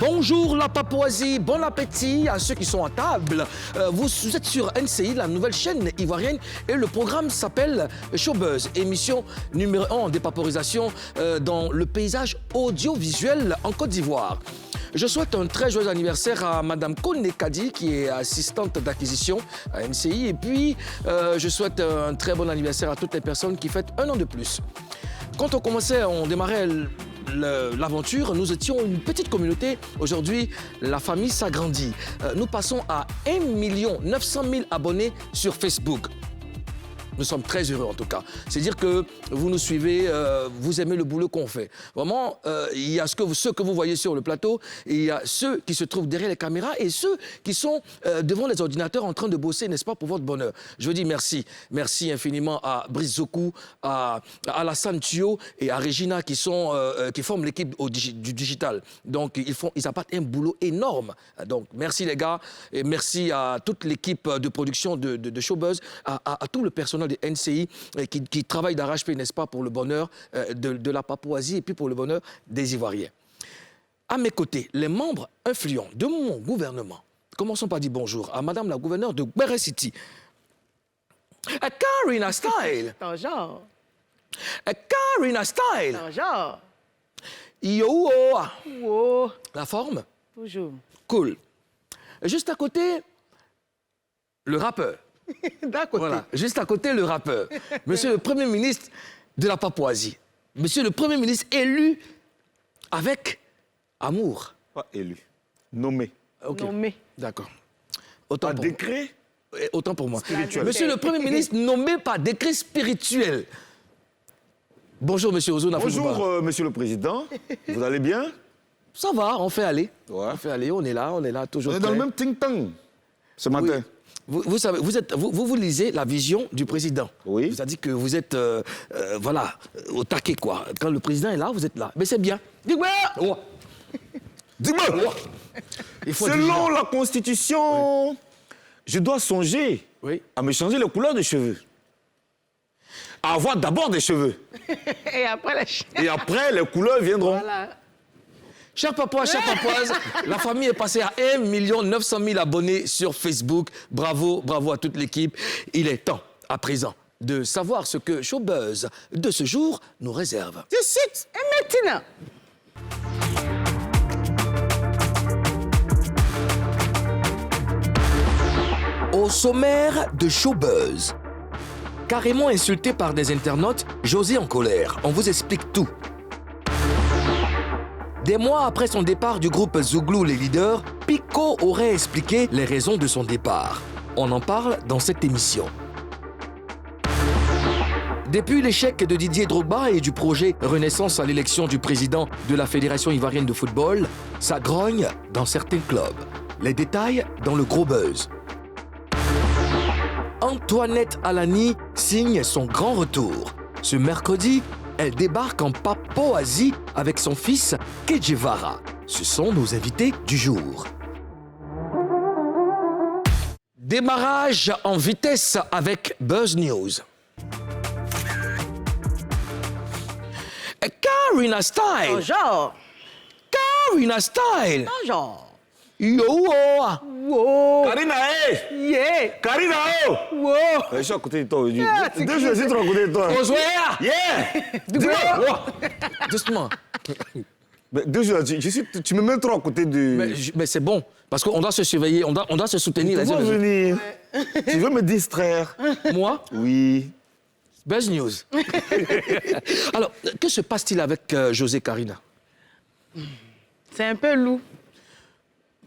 Bonjour la Papouasie, bon appétit à ceux qui sont à table. Vous êtes sur NCI, la nouvelle chaîne ivoirienne, et le programme s'appelle Showbuzz, émission numéro 1 en dépaporisation dans le paysage audiovisuel en Côte d'Ivoire. Je souhaite un très joyeux anniversaire à Madame Kone Kadi, qui est assistante d'acquisition à NCI. Et puis, je souhaite un très bon anniversaire à toutes les personnes qui fêtent un an de plus. Quand on démarrait l'aventure, nous étions une petite communauté. Aujourd'hui, la famille s'agrandit. Nous passons à 1 900 000 abonnés sur Facebook. Nous sommes très heureux en tout cas. C'est dire que vous nous suivez, vous aimez le boulot qu'on fait. Vraiment, il y a ceux que vous voyez sur le plateau, et il y a ceux qui se trouvent derrière les caméras et ceux qui sont devant les ordinateurs en train de bosser, n'est-ce pas, pour votre bonheur. Je veux dire merci. Merci infiniment à Brice Zokou, à Alassane Thio et à Regina qui forment l'équipe du digital. Donc, ils apportent un boulot énorme. Donc, merci les gars et merci à toute l'équipe de production de Showbuzz, à tout le personnel de NCI qui travaille d'arrache-pied, n'est-ce pas, pour le bonheur de la Papouasie et puis pour le bonheur des Ivoiriens. À mes côtés, les membres influents de mon gouvernement. Commençons par dire bonjour à Madame la gouverneure de Béré City. Karina Style. Bonjour. Karina Style. Bonjour. Yo. Wow. La forme? Toujours. Cool. Juste à côté, le rappeur. D'à côté. Voilà, juste à côté, le rappeur. Monsieur le Premier ministre de la Papouasie. Monsieur le Premier ministre élu avec amour. Pas élu, nommé. Okay. Nommé. D'accord. Autant Par pour décret autant pour moi. spirituel. Monsieur le Premier ministre nommé par décret spirituel. Bonjour, monsieur Ozona. Bonjour, monsieur le président. Vous allez bien? Ça va, on fait aller. Ouais. On fait aller, on est là, toujours On est dans prêt. le même think-tank ce matin. Vous savez, vous lisez la vision du président. Oui. Vous a dit que vous êtes, voilà, au taquet, quoi. Quand le président est là, vous êtes là. Mais c'est bien. Dis-moi. Oh. Dis-moi, Il faut être selon vigilant. la Constitution, je dois songer Oui. à me changer les couleurs des cheveux. À avoir d'abord des cheveux. Et après, Et après, les couleurs viendront. Voilà. Chers Papouas, chères Papouases, la famille est passée à 1 900 000 abonnés sur Facebook. Bravo, bravo à toute l'équipe. Il est temps, à présent, de savoir ce que Showbuzz de ce jour nous réserve. C'est suite. Et maintenant? Au sommaire de Showbuzz. Carrément insulté par des internautes, José en colère. On vous explique tout. Des mois après son départ du groupe Zouglou les leaders, Pico aurait expliqué les raisons de son départ. On en parle dans cette émission. Depuis l'échec de Didier Drogba et du projet Renaissance à l'élection du président de la Fédération ivoirienne de football, ça grogne dans certains clubs. Les détails dans le gros buzz. Antoinette Alani signe son grand retour. Ce mercredi, elle débarque en Papouasie avec son fils Kedjevara. Ce sont nos invités du jour. Démarrage en vitesse avec Buzz News. Karina Style. Bonjour. Karina Style. Bonjour. Yo. Wow. Karina, hé! Yeah. Karina, oh! Wow. Je suis à côté de toi aujourd'hui. Ah, c'est Deux jours, je suis trop à côté de toi. Bonsoir. Yeah! Dis-moi. Doucement. Mais deux jours, tu me mets trop à côté de... Mais c'est bon, parce qu'on doit se surveiller, on doit se soutenir Tu les uns veux les autres. venir. Tu veux me distraire. Moi, Oui. Buzz News. Alors, que se passe-t-il avec José Karina? C'est un peu lourd.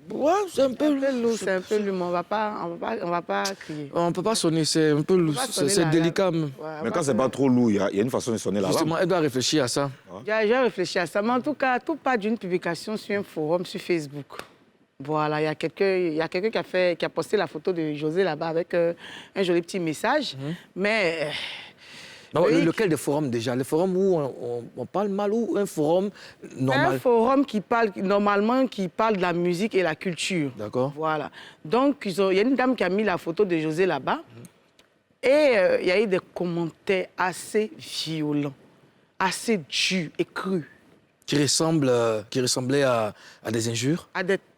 Ouais, c'est un peu... C'est un peu lourd, mais on va pas crier. On ne peut pas sonner, c'est un peu lourd, On va sonner c'est la- délicat. Même. Ouais, on Mais va quand c'est pas trop lourd, il y a une façon de sonner là-bas. Justement, elle doit réfléchir à ça. J'ai réfléchi à ça, mais en tout cas, tout part d'une publication sur un forum sur Facebook. Voilà, il y a quelqu'un qui a posté la photo de José là-bas avec un joli petit message. Mais Non, oui. lequel des forums déjà? Le forum où on parle mal ou un forum normal? un forum qui parle de la musique et la culture. D'accord. Voilà. Donc, il y a une dame qui a mis la photo de José là-bas. Et il y a eu des commentaires assez violents, assez durs et crus. Qui ressemblait à des injures?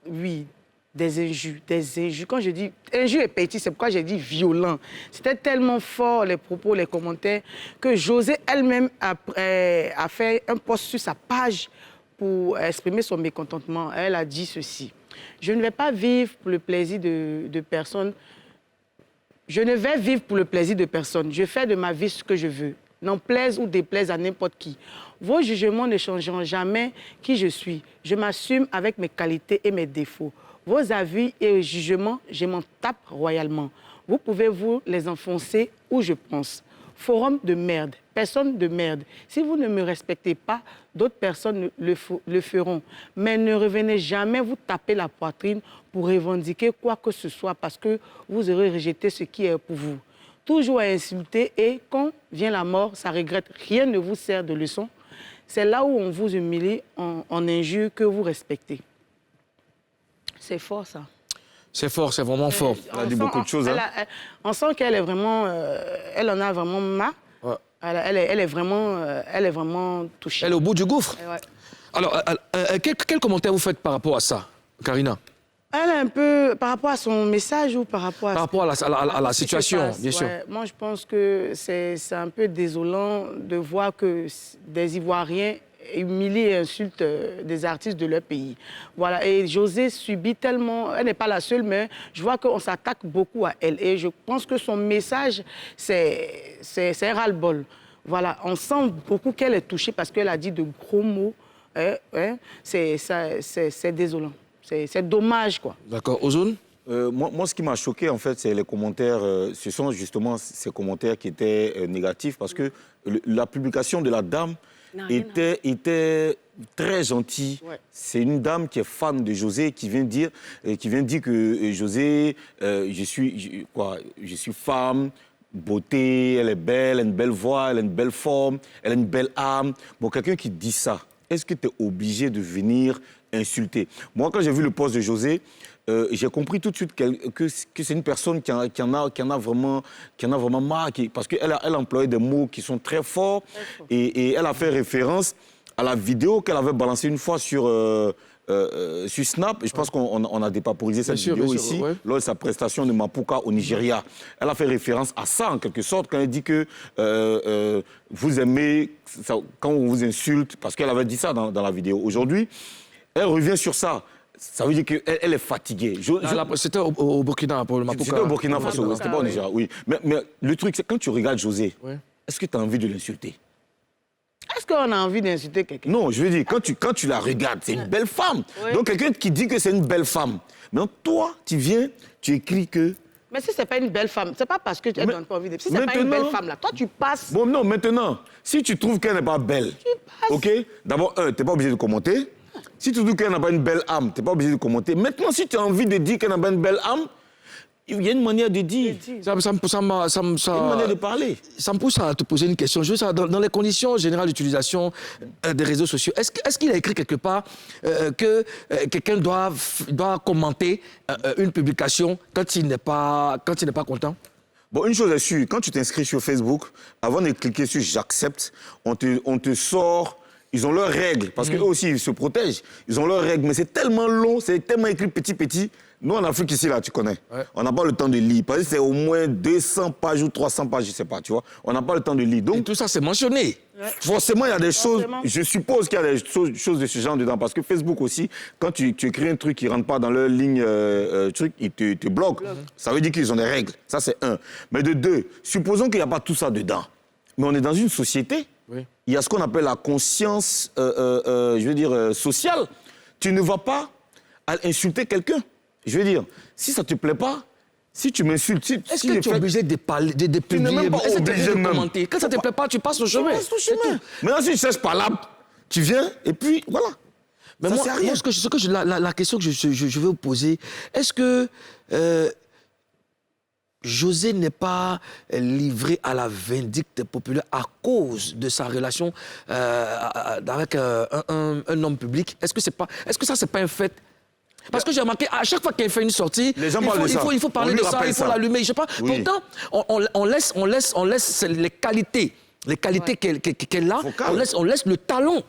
Oui, des injures, des injures. Quand je dis injures et petit, c'est pourquoi j'ai dit violent. C'était tellement fort, les propos, les commentaires, que Josée elle-même a fait un post sur sa page pour exprimer son mécontentement. Elle a dit ceci. Je ne vais pas vivre pour le plaisir de personne. Je ne vais vivre pour le plaisir de personne. Je fais de ma vie ce que je veux. N'en plaise ou déplaise à n'importe qui. Vos jugements ne changeront jamais qui je suis. Je m'assume avec mes qualités et mes défauts. Vos avis et jugements, je m'en tape royalement. Vous pouvez vous les enfoncer où je pense. Forum de merde, personne de merde. Si vous ne me respectez pas, d'autres personnes le feront. Mais ne revenez jamais vous taper la poitrine pour revendiquer quoi que ce soit parce que vous aurez rejeté ce qui est pour vous. Toujours à insulter et quand vient la mort, ça regrette. Rien ne vous sert de leçon. C'est là où on vous humilie en injure que vous respectez. C'est fort, ça. C'est fort, c'est vraiment fort. Elle a dit beaucoup de choses. On sent qu'elle est vraiment... elle en a vraiment marre. Ouais. Elle est vraiment touchée. Elle est au bout du gouffre. Ouais. Alors, quel commentaire vous faites par rapport à ça, Karina? Elle est un peu... Par rapport à son message ou par rapport à... Par rapport à la situation, bien sûr. Ouais. Moi, je pense que c'est un peu désolant de voir que des Ivoiriens humilient et insultent des artistes de leur pays. Voilà. Et Josée subit tellement... Elle n'est pas la seule, mais je vois qu'on s'attaque beaucoup à elle. Et je pense que son message, c'est un ras-le-bol. Voilà. On sent beaucoup qu'elle est touchée parce qu'elle a dit de gros mots. C'est désolant. C'est dommage, quoi. D'accord. Ozone? Moi, ce qui m'a choqué, en fait, c'est les commentaires. Ce sont justement ces commentaires qui étaient négatifs parce que la publication de la dame était très gentille. Ouais. C'est une dame qui est fan de Josée qui vient dire que Josée, je suis femme, beauté, elle est belle, elle a une belle voix, elle a une belle forme, elle a une belle âme. Bon, quelqu'un qui dit ça, est-ce que tu es obligé de venir insulter? Moi, quand j'ai vu le post de Josée, j'ai compris tout de suite que c'est une personne qui en a vraiment marre, parce qu'elle a employé des mots qui sont très forts et elle a fait référence à la vidéo qu'elle avait balancée une fois sur Snap. Je pense qu'on a dépaporisé cette vidéo ici, lors de sa prestation de Mapuka au Nigeria. Elle a fait référence à ça, en quelque sorte, quand elle dit que vous aimez ça, quand on vous insulte, parce qu'elle avait dit ça dans la vidéo. Aujourd'hui, elle revient sur ça. Ça veut dire qu'elle est fatiguée. C'était au Burkina, pour le Mapuka. C'était au Burkina Faso, c'était pas au Nigeria, oui. Mais le truc, c'est quand tu regardes Josée, est-ce que tu as envie de l'insulter? Est-ce qu'on a envie d'insulter quelqu'un? Non, je veux dire, quand tu la regardes, c'est une belle femme. Oui. Donc, quelqu'un qui dit que c'est une belle femme. Mais toi, tu viens, tu écris que... Mais si c'est pas une belle femme, c'est pas parce que tu n'as pas envie de... Si c'est pas une belle femme, là, toi, tu passes... Bon, non, maintenant, si tu trouves qu'elle n'est pas belle, tu passes. OK? D'abord, tu n'es pas obligé de commenter. Si tu trouves qu'elle n'a pas une belle âme, tu n'es pas obligé de commenter. Maintenant, si tu as envie de dire qu'elle n'a pas une belle âme, il y a une manière de dire. Ça une manière de parler. Ça me pousse à te poser une question. Je veux savoir, dans les conditions générales d'utilisation des réseaux sociaux, est-ce qu'il a écrit quelque part que quelqu'un doit commenter une publication quand il n'est pas content? Bon, une chose est sûre, quand tu t'inscris sur Facebook, avant de cliquer sur « J'accepte », on te sort... Ils ont leurs règles, parce qu'eux aussi, ils se protègent. Ils ont leurs règles, mais c'est tellement long, c'est tellement écrit petit. Nous, en Afrique, ici, là, tu connais. Ouais. On n'a pas le temps de lire. Parce que c'est au moins 200 pages ou 300 pages, je ne sais pas, tu vois. On n'a pas le temps de lire. Donc, et tout ça, c'est mentionné. Ouais. Forcément, il y a des choses... Je suppose qu'il y a des choses de ce genre dedans. Parce que Facebook aussi, quand tu écris un truc qui ne rentre pas dans leur ligne, ils te bloquent. Ça veut dire qu'ils ont des règles. Ça, c'est un. Mais de deux, supposons qu'il n'y a pas tout ça dedans. Mais on est dans une société... Oui. Il y a ce qu'on appelle la conscience, sociale. Tu ne vas pas insulter quelqu'un. Je veux dire, si ça ne te plaît pas, si tu m'insultes... Est-ce que tu es obligé de parler, de publier? Tu n'es même pas obligé de commenter. Quand ça ne te plaît pas, tu passes au chemin. Maintenant, si tu cherches par là, tu viens et puis voilà. Mais moi, la question que je veux vous poser, est-ce que... Josée n'est pas livré à la vindicte populaire à cause de sa relation avec un homme public. Est-ce que ça, c'est pas un fait? Parce que j'ai remarqué, à chaque fois qu'elle fait une sortie, il faut parler de ça, il faut l'allumer. Je sais pas. Oui. Pourtant, on laisse les qualités les qualités qu'elle a, on laisse le talent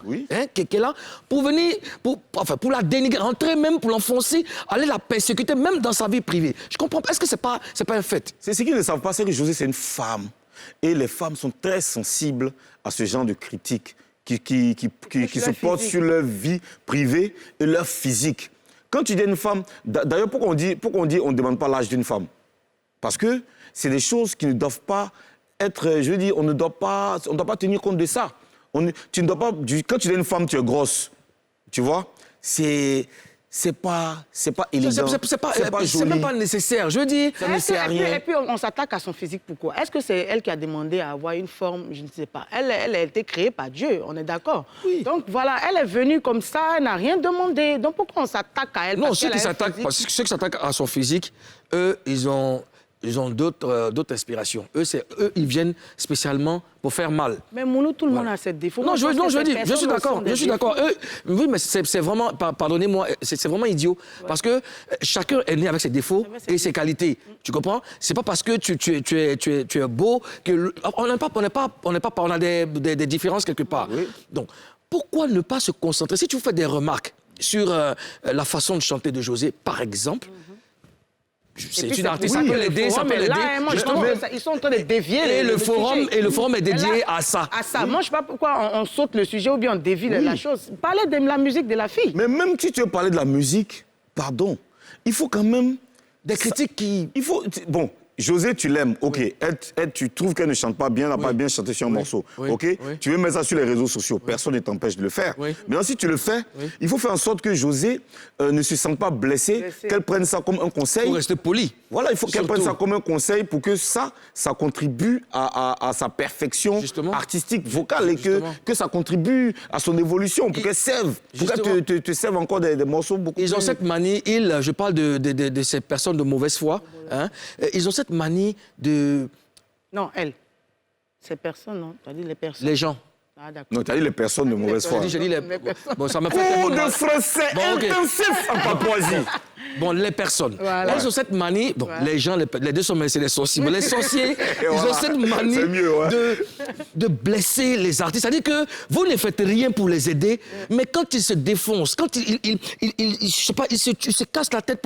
qu'elle a pour venir, pour la dénigrer, rentrer même pour l'enfoncer, aller la persécuter même dans sa vie privée. Je comprends pas. Est-ce que c'est pas un fait? C'est ce qu'ils ne savent pas, c'est que José, c'est une femme. Et les femmes sont très sensibles à ce genre de critiques qui se portent sur leur vie privée et leur physique. Quand tu dis une femme, d'ailleurs, pourquoi on dit on ne demande pas l'âge d'une femme? Parce que c'est des choses qui ne doivent pas être, je veux dire, on ne doit pas tenir compte de ça. Tu ne dois pas, quand tu es une femme, tu es grosse, tu vois, c'est pas élégant, c'est pas joli. C'est même pas nécessaire, je veux dire. Ça ne sert à rien. Et puis on s'attaque à son physique, pourquoi? Est-ce que c'est elle qui a demandé à avoir une forme? Je ne sais pas. Elle a été créée par Dieu, on est d'accord. Oui. Donc voilà, elle est venue comme ça, elle n'a rien demandé. Donc pourquoi on s'attaque à elle? Non, ceux qui s'attaquent à son physique, eux, ils ont d'autres inspirations. Eux, ils viennent spécialement pour faire mal. Mais Mounou, tout le monde a cette défaut. Non, je suis d'accord. Oui, mais c'est vraiment, pardonnez-moi, c'est vraiment idiot. Ouais. Parce que chacun est né avec ses défauts et ses qualités. Tu comprends? C'est pas parce que tu es beau que... On a des différences quelque part. Oui. Donc, pourquoi ne pas se concentrer? Si tu fais des remarques sur la façon de chanter de José, par exemple... C'est une artiste, ça peut l'aider, ça peut l'aider. Ils sont en train de dévier le forum est dédié à ça. À ça. Moi, je ne sais pas pourquoi on saute le sujet ou bien on dévie la chose. Parlez de la musique de la fille. Mais même si tu veux parler de la musique, pardon, il faut quand même... Des critiques qui... Il faut... Bon, José, tu l'aimes, ok. Oui. Tu trouves qu'elle ne chante pas bien, n'a pas bien chanté sur un morceau, ok. Tu veux mettre ça sur les réseaux sociaux, personne ne t'empêche de le faire. Mais si tu le fais, il faut faire en sorte que José ne se sente pas blessée, qu'elle prenne ça comme un conseil. Pour rester poli. Voilà, il faut qu'elle prenne ça comme un conseil pour que ça contribue à sa perfection artistique, vocale, et que ça contribue à son évolution, pour qu'elle serve, pour qu'elle te serve encore des morceaux beaucoup plus... Ils ont cette manie, je parle de ces personnes de mauvaise foi, hein, ils ont cette manie de... Non, elle. Ces personnes, non. Tu as dit les personnes. Les gens. Ah, d'accord. Non, tu as dit les personnes de mauvaise foi. J'ai dit les... Bon, ça m'a fait... Cours de français intensif en Papouasie. Bon, les personnes. Voilà. Ils ont cette manie... Bon, les gens, les deux sont mêlés, c'est les sorciers. Mais les sorciers, ils ont cette manie de blesser les artistes. C'est-à-dire que vous ne faites rien pour les aider, mais quand ils se défoncent, quand ils se cassent la tête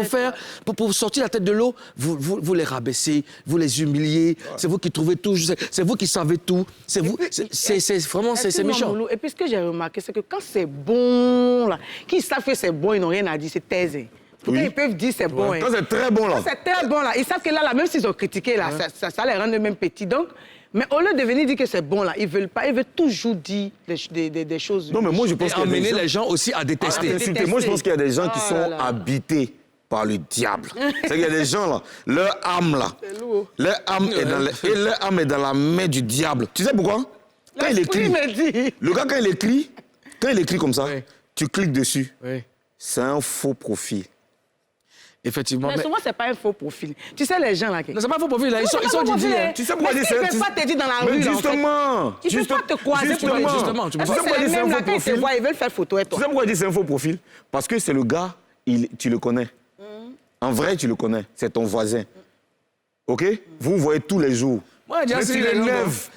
pour sortir la tête de l'eau, vous les rabaissez, vous les humiliez. C'est vous qui trouvez tout, c'est vous qui savez tout. C'est vous... C'est vraiment... C'est méchant. Et puis ce que j'ai remarqué, c'est que quand c'est bon, là, qu'ils savent que c'est bon, ils n'ont rien à dire, c'est taise. Pourquoi ils peuvent dire c'est bon? Quand c'est très bon, là. Quand c'est très bon, là. Ils savent que là, même s'ils ont critiqué, là, ça les rend eux-mêmes petits. Donc, mais au lieu de venir dire que c'est bon, là, ils veulent pas. Ils veulent toujours dire des choses. Non, mais moi, je pense qu'il y a amener les gens aussi à détester. Moi, je pense qu'il y a des gens qui sont habités par le diable. C'est qu'il y a des gens, là, leur âme, là, leur âme est dans la main du diable. Tu sais pourquoi? Quand il écrit, le gars, quand il écrit comme ça, tu cliques dessus. C'est un faux profil. Effectivement. Mais souvent, ce n'est pas un faux profil. Tu sais, les gens là. Non, c'est pas un faux profil, là. Ils sont Didi. Tu sais pourquoi ils disent ça? Tu ne peux pas te dire dans la rue. Justement. Tu ne peux pas te croiser pour dire. Justement. Tu peux pas dire c'est un faux profil. Ils veulent faire photo et toi. Tu sais pourquoi ils disent c'est un faux profil? Parce que c'est le gars, tu le connais. En vrai, tu le connais. C'est ton voisin. OK? Vous voyez tous les jours. Moi,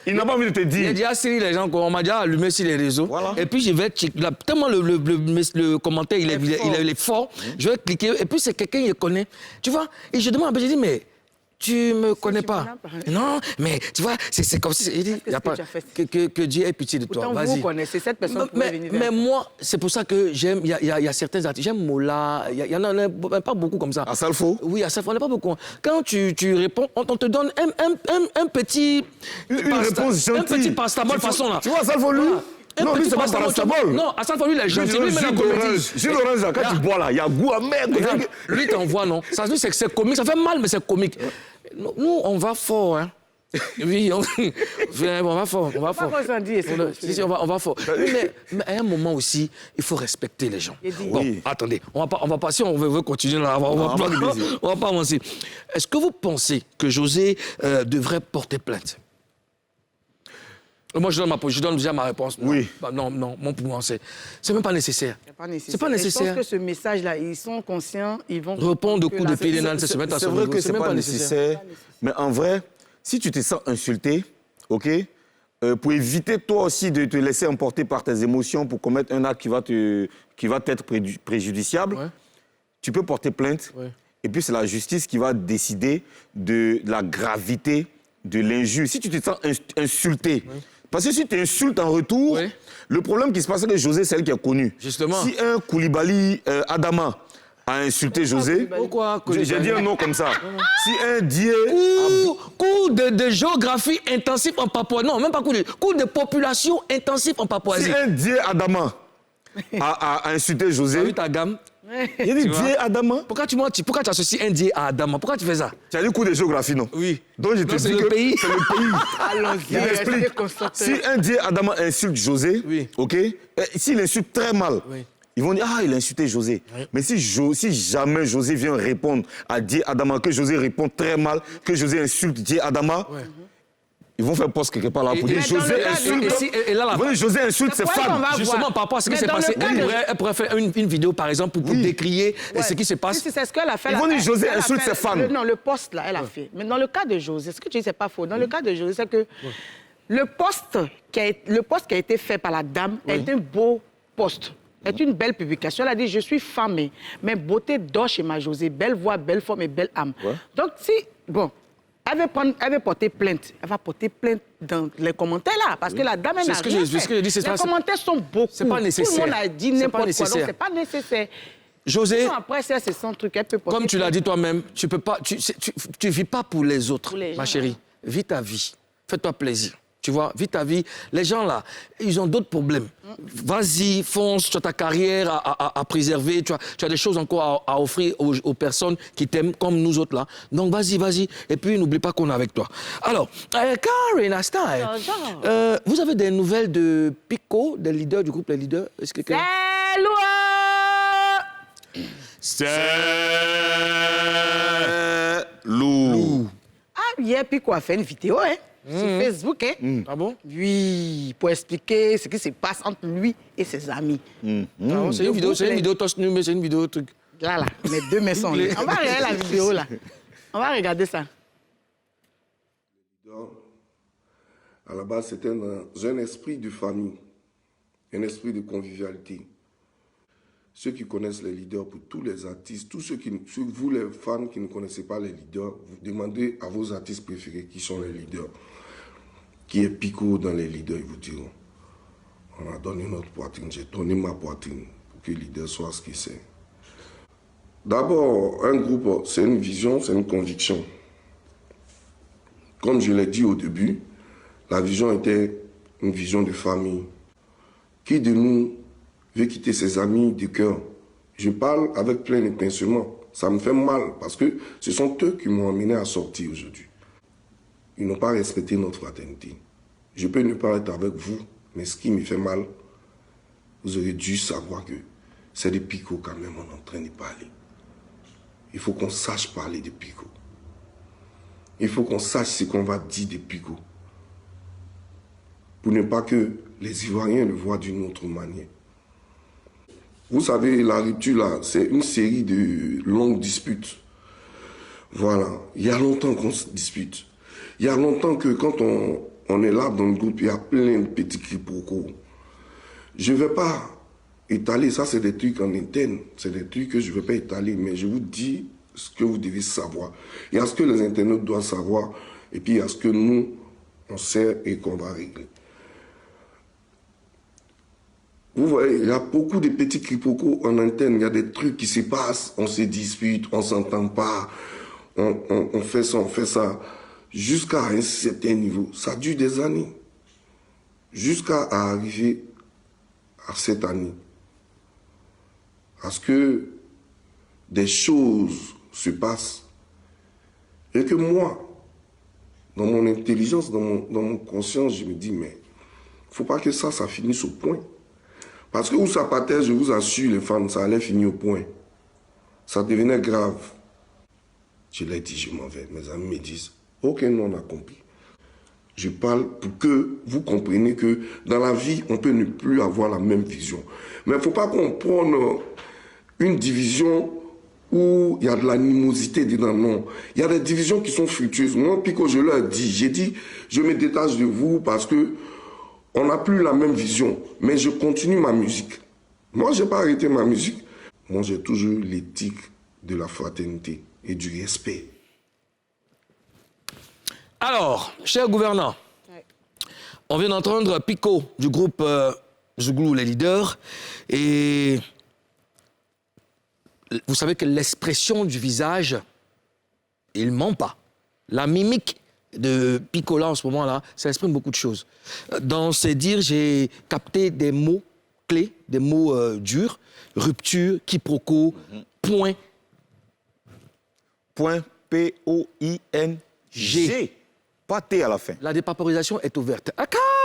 il n'a pas envie de te dire. Il a déjà série les gens, on m'a déjà allumé sur les réseaux. Voilà. Et puis, je vais checker. Tellement le commentaire, il est fort. Je vais cliquer. Et puis, c'est quelqu'un, il le connaît. Tu vois? Et je demande, je dis, mais tu me connais pas? Non, mais tu vois, c'est comme si... Il dit, y a pas, que Dieu ait pitié de toi. Vas-y. Vous connaissez cette personne. Mais moi, c'est pour ça que j'aime... Il y a certains artistes. J'aime Mola. Il y en a pas beaucoup comme ça. Assalfo? Oui, Assalfo, on n'est pas beaucoup. Quand tu réponds, on te donne un petit... Une réponse gentille. Un petit pastamol façon là. Tu vois, Assalfo, lui? Non, lui, c'est pas paracétamol. Non, Assalfo, lui, il est gentil. Lui, Jus d'orange, là, quand tu bois, là, il y a goût amer. Lui, t'envoie, non. Ça veut dire que c'est comique. Ça fait mal, mais c'est comique. Nous, on va fort, hein. Oui, on va fort. On va fort. On va fort. Mais à un moment aussi, il faut respecter les gens. Bon, attendez, on va pas, si on veut continuer là, on va pas avancer. Est-ce que vous pensez que José devrait porter plainte? Moi, je donne déjà ma réponse. Oui. Non, pour moi, c'est même pas nécessaire. C'est pas nécessaire. Je pense que ce message-là, ils sont conscients, ils vont... Répondre au coup de pied d'énal, c'est C'est vrai que c'est pas nécessaire. Mais en vrai, si tu te sens insulté, OK, pour éviter toi aussi de te laisser emporter par tes émotions pour commettre un acte qui va t'être préjudiciable, tu peux porter plainte. Et puis c'est la justice qui va décider de la gravité de l'injure. Si tu te sens insulté, parce que si tu insultes en retour, le problème qui se passe avec José, c'est elle qui est connue. Justement. Si un Koulibaly Adama a insulté José, pourquoi j'ai dit un nom comme ça. Si un Dieu... Cours de géographie intensif en Papouasie. Non, même pas cours de population intensif en Papouasie. Si un Dieu Adama a insulté José... Tu as vu ta gamme? Il dit Dieu Adama. Pourquoi tu associes un Dieu à Adama? Pourquoi tu fais ça? Tu as dit cours de géographie, non? Oui. Donc je te dis c'est le pays. C'est le pays. Allons-y, Si un Dieu Adama insulte José, ok, s'il insulte très mal, ils vont dire, ah, il a insulté José. Mais si jamais José vient répondre à Dieu Adama, que José répond très mal, que José insulte Dieu Adama, ils vont faire poste quelque part là pour dire José insulte ses fans. Justement, par rapport à ce qui s'est passé, elle pourrait faire une vidéo, par exemple, pour décrier ce qui se passe. C'est ce qu'elle a fait. Ils vont dire José insulte ses fans. Non, le poste, là, elle a fait. Mais dans le cas de José, ce que tu dis, c'est pas faux. Dans le cas de José, c'est que le poste qui a été fait par la dame est un beau poste. C'est une belle publication. Elle a dit, je suis femme, mais beauté d'or chez ma José. Belle voix, belle forme et belle âme. Donc, si... Bon... Elle veut porter plainte. Elle va porter plainte dans les commentaires là, parce que la dame, elle n'a rien fait. Les commentaires sont beaucoup. C'est pas nécessaire. Tout le monde a dit n'importe quoi, donc c'est pas nécessaire. José, après, c'est son truc, elle peut porter comme tu l'as dit toi-même, tu peux pas, tu vis pas pour les autres, ma chérie. Vis ta vie. Fais-toi plaisir. Tu vois, vis ta vie. Les gens là, ils ont d'autres problèmes. Vas-y, fonce, tu as ta carrière à préserver, tu as des choses encore à offrir aux personnes qui t'aiment, comme nous autres là. Donc vas-y. Et puis n'oublie pas qu'on est avec toi. Alors, Karina Style, vous avez des nouvelles de Pico, des leaders du groupe Les Leaders? Est-ce que C'est Lou. Ah, hier, Pico a fait une vidéo, hein? Sur Facebook, hein? Ah bon? Oui, pour expliquer ce qui se passe entre lui et ses amis. C'est une vidéo touch-nu, mais c'est une vidéo truc. Là, mes deux mains sont là. On va regarder la vidéo, là. On va regarder ça. À la base, c'était un esprit de famille, un esprit de convivialité. Ceux qui connaissent les leaders, pour tous les artistes, tous vous les fans qui ne connaissez pas les leaders, vous demandez à vos artistes préférés qui sont les leaders. Qui est Pico dans les leaders, ils vous diront. On a donné notre poitrine, j'ai donné ma poitrine pour que le leader soit ce qu'il c'est. D'abord, un groupe, c'est une vision, c'est une conviction. Comme je l'ai dit au début, la vision était une vision de famille. Qui de nous veut quitter ses amis du cœur? Je parle avec plein d'épincement. Ça me fait mal parce que ce sont eux qui m'ont amené à sortir aujourd'hui. Ils n'ont pas respecté notre fraternité. Je peux ne pas être avec vous, mais ce qui me fait mal, vous aurez dû savoir que c'est de Pico quand même on est en train de parler. Il faut qu'on sache parler de Pico. Il faut qu'on sache ce qu'on va dire de Pico. Pour ne pas que les Ivoiriens le voient d'une autre manière. Vous savez, la rupture là, c'est une série de longues disputes. Voilà, il y a longtemps qu'on se dispute. Il y a longtemps que quand on est là dans le groupe, il y a plein de petits quiproquos. Je ne vais pas étaler, ça c'est des trucs en interne, c'est des trucs que je ne vais pas étaler, mais je vous dis ce que vous devez savoir. Il y a ce que les internautes doivent savoir, et puis il y a ce que nous, on sait et qu'on va régler. Vous voyez, il y a beaucoup de petits quiproquos en interne, il y a des trucs qui se passent, on se dispute, on ne s'entend pas, on fait ça, on fait ça. Jusqu'à un certain niveau. Ça dure des années. Jusqu'à arriver à cette année. Parce que des choses se passent. Et que moi, dans mon intelligence, dans mon conscience, je me dis, mais il ne faut pas que ça finisse au point. Parce que où ça partait, je vous assure, les fans, ça allait finir au point. Ça devenait grave. Je l'ai dit, je m'en vais. Mes amis me disent, aucun non accompli. Je parle pour que vous compreniez que dans la vie, on peut ne plus avoir la même vision. Mais il ne faut pas qu'on prenne une division où il y a de l'animosité dedans, non. Il y a des divisions qui sont fructueuses. Moi, Pico, je leur dis, j'ai dit, je me détache de vous parce que on n'a plus la même vision, mais je continue ma musique. Moi, je n'ai pas arrêté ma musique. Moi, j'ai toujours l'éthique de la fraternité et du respect. Alors, cher gouvernant, on vient d'entendre Pico du groupe Zouglou, les leaders, et vous savez que l'expression du visage, il ne ment pas. La mimique de Pico là en ce moment-là, ça exprime beaucoup de choses. Dans ses dires, j'ai capté des mots clés, des mots durs, rupture, quiproquo, point. Point P-O-I-N-G. Pas T à la fin. La dépaporisation est ouverte.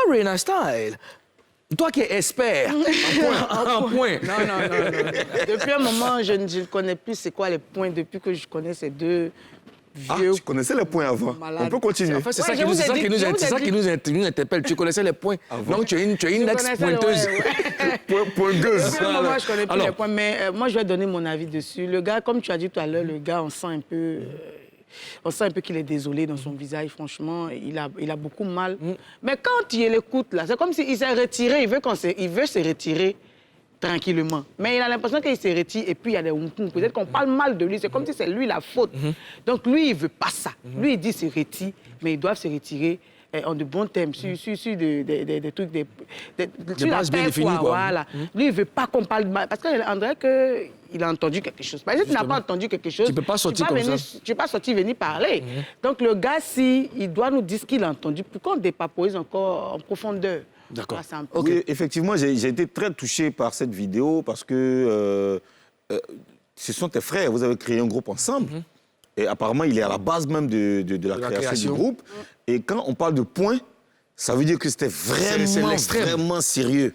Karina Style, toi qui es expert, un point. Non. Depuis un moment, je ne connais plus c'est quoi les points depuis que je connais ces deux vieux. Tu connaissais les points avant. Malade. On peut continuer. En fait, c'est Ouais, ça qui nous interpelle. Tu connaissais les points. Donc, tu es une ex-pointeuse. Pointeuse. Depuis un moment, je connais plus Alors. les points, mais moi, je vais donner mon avis dessus. Le gars, comme tu as dit tout à l'heure, le gars, on sent un peu qu'il est désolé dans son visage. Franchement, il a beaucoup mal. Mais quand il l'écoute, là, c'est comme s'il s'est retiré. Il veut se retirer tranquillement. Mais il a l'impression qu'il se retire et puis il y a des houmpous. Peut-être qu'on parle mal de lui. C'est comme si c'est lui la faute. Donc lui, il veut pas ça. Lui, il dit se retire, mais ils doivent se retirer en de bons termes, sur des trucs, sur la bases bien paix, définies, quoi. Voilà. Lui, il veut pas qu'on parle mal. Parce qu'on dirait qu'il a entendu quelque chose. Parce que si tu n'as pas entendu quelque chose, Tu peux pas sortir comme ça. Tu peux pas sortir, venir parler. Donc le gars, il doit nous dire ce qu'il a entendu. Pourquoi on dépaporise encore en profondeur? D'accord. Voilà, c'est un peu- Oui, effectivement, j'ai été très touché par cette vidéo parce que ce sont tes frères, vous avez créé un groupe ensemble. Et apparemment, il est à la base même de la création du groupe. Et quand on parle de points, ça veut dire que c'était vraiment sérieux.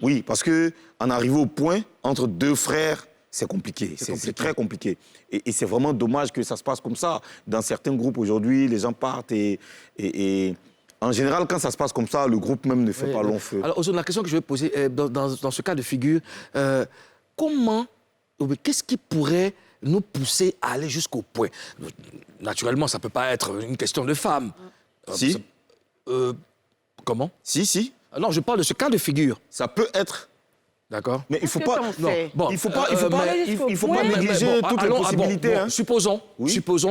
Oui, parce qu'en arrivant au point, entre deux frères, c'est compliqué. C'est très compliqué. Et c'est vraiment dommage que ça se passe comme ça. Dans certains groupes aujourd'hui, les gens partent et en général, quand ça se passe comme ça, le groupe même ne fait pas long feu. Alors, Ozone, la question que je vais poser, dans ce cas de figure, qu'est-ce qui pourrait nous pousser à aller jusqu'au point? Naturellement, ça ne peut pas être une question de femme. Si. Comment? Si. Non, je parle de ce cas de figure. Ça peut être. D'accord. Mais il faut pas. Bon, Il faut pas négliger toutes les possibilités. Hein. Supposons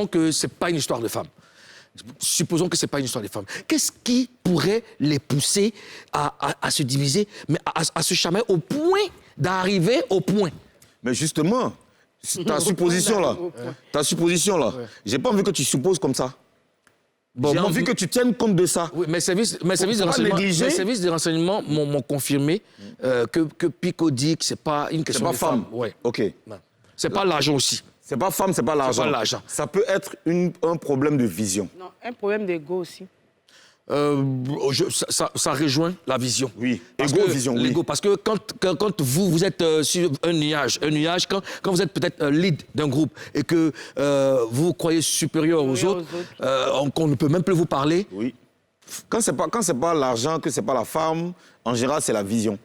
que ce n'est pas une histoire de femme. Supposons que ce n'est pas une histoire de femme. Qu'est-ce qui pourrait les pousser à se diviser, mais à se chamailler au point d'arriver au point? Mais justement, ta supposition là, j'ai pas envie que tu supposes comme ça. Bon, j'ai envie que tu tiennes compte de ça. Oui, mes services de renseignement m'ont confirmé que Pico dit que ce n'est pas une question de femme. Ouais. OK. C'est pas l'argent aussi. C'est pas femme, c'est pas l'argent. C'est pas l'argent. Ça peut être un problème de vision. Non, un problème d'ego aussi. Ça rejoint la vision. Oui, Vision. Oui. Parce que quand vous êtes sur un nuage, quand vous êtes peut-être lead d'un groupe et que vous vous croyez supérieur aux autres, qu'on ne peut même plus vous parler. Oui. Quand c'est pas l'argent, que c'est pas la femme, en général, c'est la vision.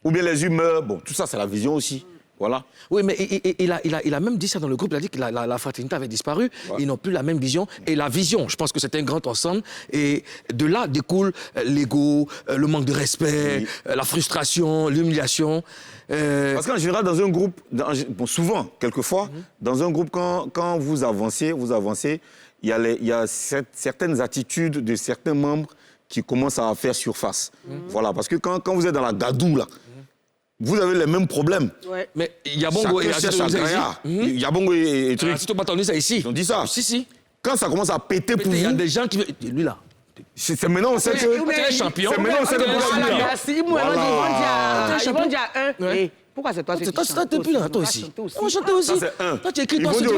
Ou bien les humeurs, bon, tout ça, c'est la vision aussi. Voilà. Oui, mais il a même dit ça dans le groupe. Il a dit que la fraternité avait disparu. Ouais. Ils n'ont plus la même vision. Et la vision, je pense que c'est un grand ensemble. Et de là découle l'ego, le manque de respect, la frustration, l'humiliation. Parce qu'en général, dans un groupe, souvent, quelquefois, dans un groupe, quand vous avancez, il y a certaines attitudes de certains membres qui commencent à faire surface. Voilà, parce que quand vous êtes dans la gadoue, là, vous avez les mêmes problèmes. Ouais. Mais Yabongo et Yabongo et trucs. Si tu pas entendu ça ici. Ils ont dit ça. Si. Quand ça commence à péter pour vous. Il y a des gens qui. Lui là. C'est maintenant on sait que. Tu es champion. C'est maintenant on sait que ils vont dire un. Pourquoi c'est toi qui chante? T'es plus là, toi aussi. On va chanter aussi. Toi, tu écris Ils vont dire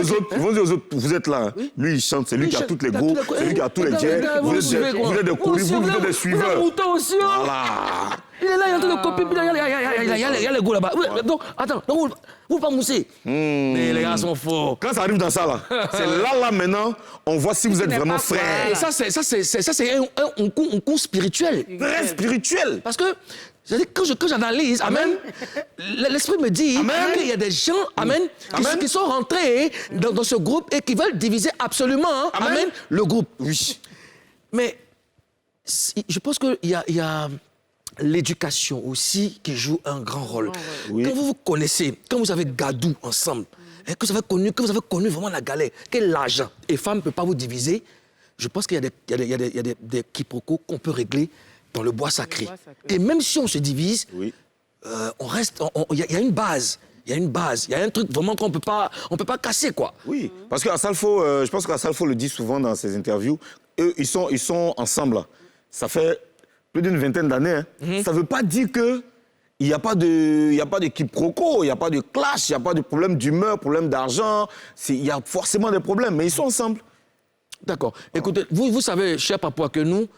aux autres, vous êtes là. Lui, il chante, c'est lui qui a toutes les go, c'est lui qui a tous les jets. Vous êtes des courriers, vous êtes des suiveurs. Voilà. Il est là, il est en train de copier, il y a les go là-bas. Donc, attends, vous ne pas mousser. Mais les gars sont forts. Quand ça arrive dans ça, là, c'est là, maintenant, on voit si vous êtes vraiment frères. Et ça, c'est un coup spirituel. Très spirituel. Parce que C'est-à-dire quand j'analyse, amen, l'esprit me dit qu'il y a des gens, amen, qui sont rentrés dans ce groupe et qui veulent diviser absolument, amen, le groupe. Oui. Mais je pense qu'il y a l'éducation aussi qui joue un grand rôle. Oui. Quand vous vous connaissez, quand vous avez Gadou ensemble, que vous avez connu vraiment la galère, que l'argent et femmes ne peuvent pas vous diviser, je pense qu'il y a des quiproquos qu'on peut régler dans le bois sacré. Et même si on se divise, on reste, il y a une base. Il y a une base, il y a un truc vraiment qu'on peut pas casser, quoi. Oui, parce qu'Assalfo, je pense qu'Assalfo le dit souvent dans ses interviews, eux, ils sont ensemble, là. Ça fait plus d'une vingtaine d'années. Ça ne veut pas dire qu'il n'y a pas de quiproquo, il n'y a pas de clash, il n'y a pas de problème d'humeur, problème d'argent. Il y a forcément des problèmes, mais ils sont ensemble. D'accord. Écoutez, vous savez, cher Papouas, que nous,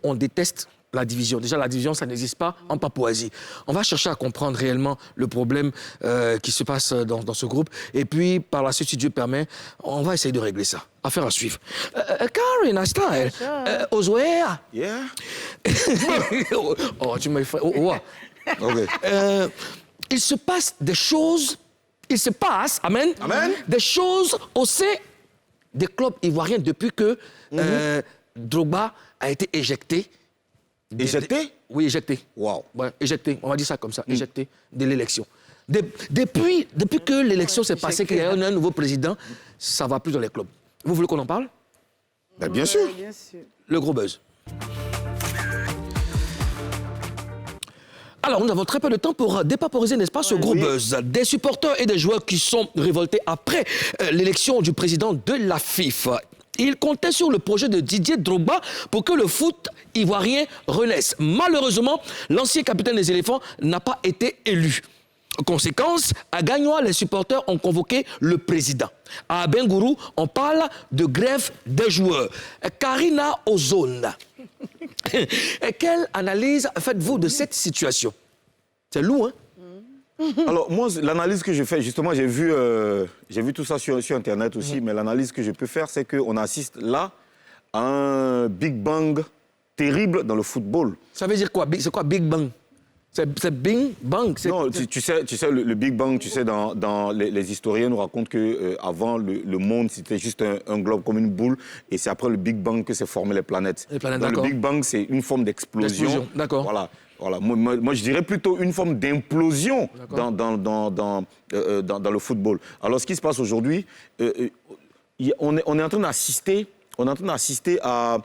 on déteste la division. Déjà, la division, ça n'existe pas en Papouasie. On va chercher à comprendre réellement le problème qui se passe dans ce groupe. Et puis, par la suite, si Dieu permet, on va essayer de régler ça. Affaire à suivre. Karine, style. Oswea. Yeah. Oh, tu m'as fait... Oh. Okay. Il se passe des choses... Amen. Des choses au sein des clubs ivoiriens depuis que Drogba a été éjecté. Éjecté? Oui, éjecté. Wow. Ouais, éjecté, on va dire ça comme ça, éjecté de l'élection. Depuis que l'élection s'est passée, qu'il y a un nouveau président, ça ne va plus dans les clubs. Vous voulez qu'on en parle? Ben, bien sûr. Le gros buzz. Alors, nous avons très peu de temps pour dépaporiser, n'est-ce pas, ce gros buzz. Des supporters et des joueurs qui sont révoltés après l'élection du président de la FIFA. Ils comptaient sur le projet de Didier Drogba pour que le foot ivoirien renaisse. Malheureusement, l'ancien capitaine des éléphants n'a pas été élu. Conséquence, à Gagnoa, les supporters ont convoqué le président. À Bengourou, on parle de grève des joueurs. Karina Ozone, quelle analyse faites-vous de cette situation? C'est lourd, hein? Alors, moi, l'analyse que je fais, justement, j'ai vu tout ça sur Internet aussi, mais l'analyse que je peux faire, c'est qu'on assiste là à un Big Bang terrible dans le football. Ça veut dire quoi? C'est quoi Big Bang? C'est Big Bang? Non, tu sais, le Big Bang, tu sais, les historiens nous racontent qu'avant, le monde, c'était juste un globe comme une boule, et c'est après le Big Bang que s'est formé les planètes. Le Big Bang, c'est une forme d'explosion. D'accord. Voilà. Moi, je dirais plutôt une forme d'implosion dans le football. Alors, ce qui se passe aujourd'hui, on est en train d'assister à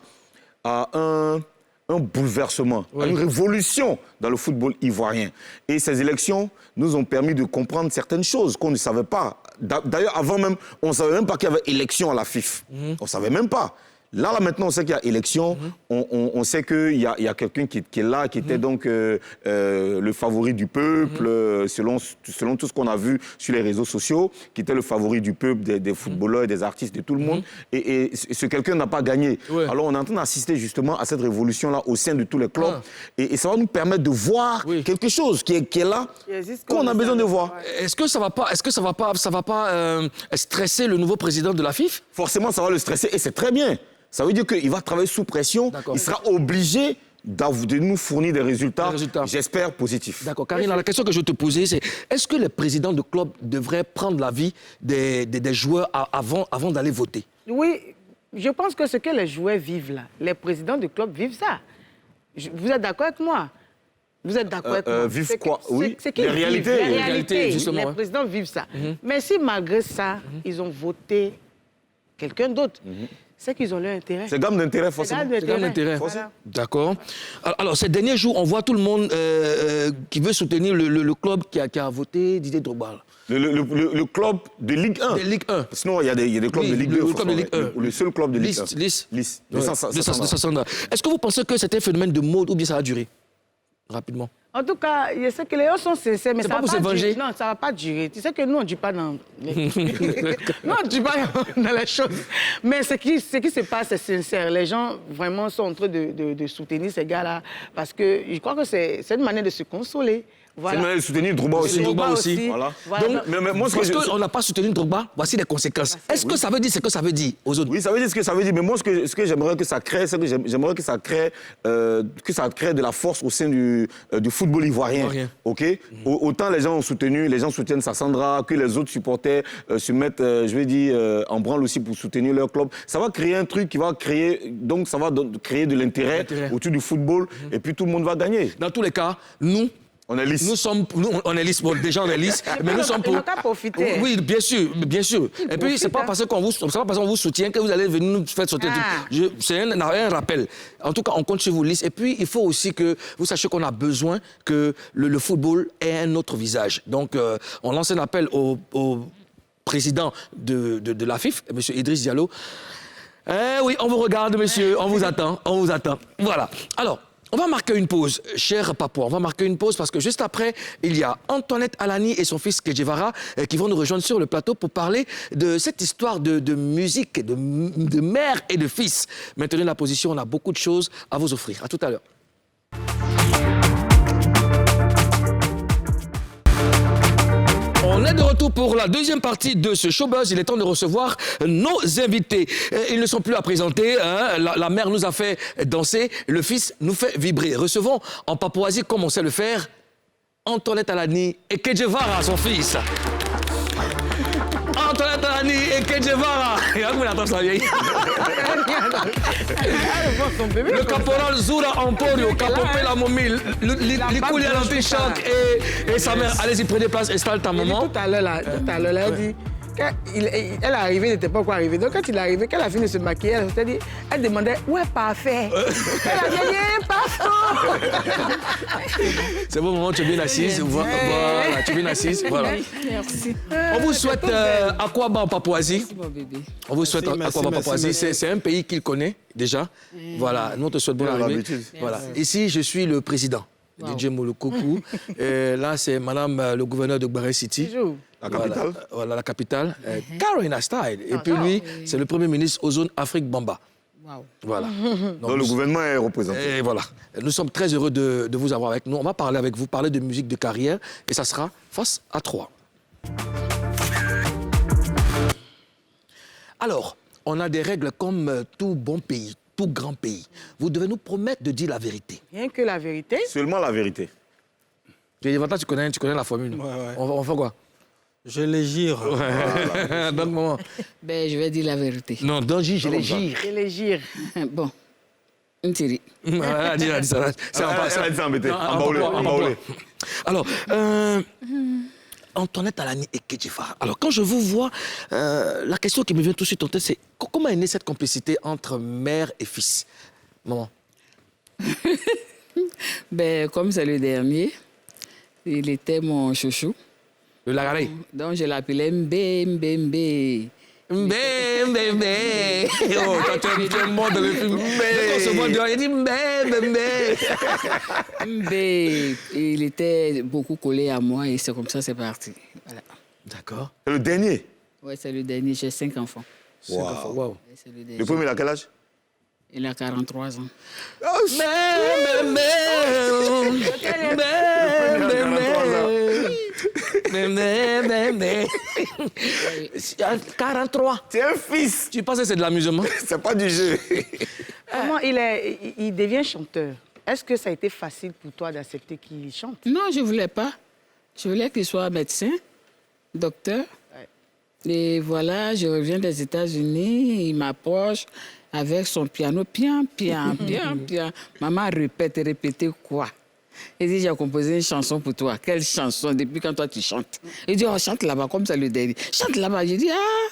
un bouleversement, à une révolution dans le football ivoirien. Et ces élections nous ont permis de comprendre certaines choses qu'on ne savait pas. D'ailleurs, avant même, on ne savait même pas qu'il y avait élection à la FIFA. On ne savait même pas. Là, maintenant, on sait qu'il y a élection. On sait qu'il y a quelqu'un qui est là, qui était donc le favori du peuple, selon tout ce qu'on a vu sur les réseaux sociaux, qui était le favori du peuple, des footballeurs, des artistes, de tout le monde. Et ce quelqu'un n'a pas gagné. Ouais. Alors, on est en train d'assister justement à cette révolution-là au sein de tous les clubs. Et ça va nous permettre de voir quelque chose qui est là, qu'on a besoin de voir. Est-ce que ça va pas stresser le nouveau président de la FIFA? Forcément, ça va le stresser et c'est très bien. Ça veut dire qu'il va travailler sous pression. Il sera obligé de nous fournir des résultats. J'espère, positifs. D'accord. Karine, la question que je te posais, c'est est-ce que les présidents de clubs devraient prendre l'avis des joueurs avant d'aller voter? Oui, je pense que ce que les joueurs vivent là, les présidents de clubs vivent ça. Vous êtes d'accord avec moi? Vous êtes d'accord avec moi? Vivent quoi? Oui, les réalités. Justement. Les présidents vivent ça. Mais si malgré ça, ils ont voté quelqu'un d'autre, c'est qu'ils ont leur intérêt. C'est gamme d'intérêt, forcément. C'est gamme d'intérêt. Voilà. D'accord. Alors, ces derniers jours, on voit tout le monde qui veut soutenir le club qui a voté Didier Drogba. Le club de Ligue 1. De Ligue 1. Sinon, il y a des clubs de Ligue 2. Le club de Ligue 1. Le seul club de Ligue 1. Lys. Est-ce que vous pensez que c'est un phénomène de mode ou bien ça va durer rapidement? En tout cas, je sais que les gens sont sincères, mais ça va pas durer. Non, ça ne va pas durer. Tu sais que nous, on ne dit pas dans les... non, on ne dit pas dans les choses. Mais ce qui se passe, c'est sincère. Les gens, vraiment, sont en train de soutenir ces gars-là parce que je crois que c'est une manière de se consoler. Voilà. C'est une manière de soutenir Drogba aussi. Drogba aussi. Voilà. Voilà. Donc, mais moi, Parce qu'on n'a pas soutenu Drogba, voici les conséquences. Est-ce que ça veut dire ce que ça veut dire aux autres? Oui, ça veut dire ce que ça veut dire. Mais moi, ce que j'aimerais que ça crée, c'est que j'aimerais que ça crée de la force au sein du football ivoirien. OK? Autant les gens ont soutenu, les gens soutiennent Sassandra, que les autres supporters se mettent, je vais dire, en branle aussi pour soutenir leur club. Ça va créer un truc qui va créer, donc ça va créer de l'intérêt autour du football et puis tout le monde va gagner. Dans tous les cas, nous, on est lisse. On est lisse. Bon, déjà, on est lisse. Mais nous sommes pour. Ils n'ont qu'à profiter. Oui, bien sûr, bien sûr. Et puis, c'est pas parce qu'on vous soutient que vous allez venir nous faire sauter. C'est un rappel. En tout cas, on compte sur vous, lisse. Et puis, il faut aussi que vous sachiez qu'on a besoin que le football ait un autre visage. Donc, on lance un appel au président de la FIF, M. Idriss Diallo. Oui, on vous regarde, monsieur. On vous attend. On vous attend. Voilà. Alors. On va marquer une pause, cher Papouas. On va marquer une pause parce que juste après, il y a Antoinette Alani et son fils Kedjevara qui vont nous rejoindre sur le plateau pour parler de cette histoire de musique, de mère et de fils. Maintenez la position, on a beaucoup de choses à vous offrir. À tout à l'heure. On est de retour pour la deuxième partie de ce showbuzz. Il est temps de recevoir nos invités. Ils ne sont plus à présenter. Hein. La mère nous a fait danser. Le fils nous fait vibrer. Recevons en Papouasie, comme on sait le faire, Antoinette Alani et Kedjevara, son fils. Antoinette Alani et Kedjevara. Le caporal Zura Emporio, Capopela Momil, Likouli Alantichak et sa mère. Allez-y, prenez place, installe ta maman. Tout à l'heure, elle dit... Quand elle est arrivée, il n'était pas encore arrivé. Donc, quand il est arrivé, quand elle a fini de se maquiller, elle demandait « Ouais, parfait ». Elle a dit « Parfait ». C'est bon, maman, tu es bien assise. Voilà, tu es bien assise. Voilà. Merci. On vous souhaite Akwaba en Papouasie. Merci, mon bébé. On vous souhaite Akwaba en Papouasie. C'est un pays qu'il connaît déjà. Voilà, nous, on te souhaite bonne arrivée. Voilà. Ici, je suis le président. DJ Molokoku. Là, c'est madame le gouverneur de Gbaré City. La capitale. Voilà, la capitale. Carolina Style. Et puis lui, c'est le premier ministre aux zones Afrique Bamba. Wow. Voilà. Donc, le gouvernement est représenté. Et voilà. Nous sommes très heureux de vous avoir avec nous. On va parler avec vous, parler de musique de carrière. Et ça sera face à 3. Alors, on a des règles comme tout bon pays, tout grand pays. Vous devez nous promettre de dire la vérité. Rien que la vérité. Seulement la vérité. Tu connais la formule. Ouais. On fait quoi? Je les gire. Voilà. Donc, maman. Ben, je vais dire la vérité. Non, donc je les gire. Et les gire. Bon, une série. Elle a dit ça. C'est en Elle a dit ça embêté. Non, En baoulé. Alors, Antoinette Alani et Kedjevara. Alors, quand je vous vois, la question qui me vient tout de suite en tête, c'est comment est née cette complicité entre mère et fils? Maman. Ben, comme c'est le dernier, il était mon chouchou. Le Lagaray. Donc, je l'appelais Mbé, Mbé, Mbé. Mbé, mbé, mbé. Oh, quand tu es mort dans le film. Mbé. On se voit dehors, il dit mbé, mbé, mbé. Mbé. Il était beaucoup collé à moi et c'est comme ça, c'est parti. Voilà. D'accord. C'est le dernier. Oui, c'est le dernier. J'ai 5 enfants. Wow. Wow. Ouais, c'est le dernier. Le premier, il a quel âge? Il a 43 ans. Mbé, mbé, mbé. Mbé, mbé, mbé. Mbé, 43. C'est un fils. Tu penses que c'est de l'amusement? C'est pas du jeu. Comment il devient chanteur? Est-ce que ça a été facile pour toi d'accepter qu'il chante? Non, je ne voulais pas. Je voulais qu'il soit médecin, docteur. Ouais. Et voilà, je reviens des États-Unis, il m'approche avec son piano, pian. Maman répétait quoi? Il dit, j'ai composé une chanson pour toi. Quelle chanson? Depuis quand toi tu chantes? Il dit, oh, chante là-bas, comme ça le dernier. Chante là-bas. J'ai dit, ah,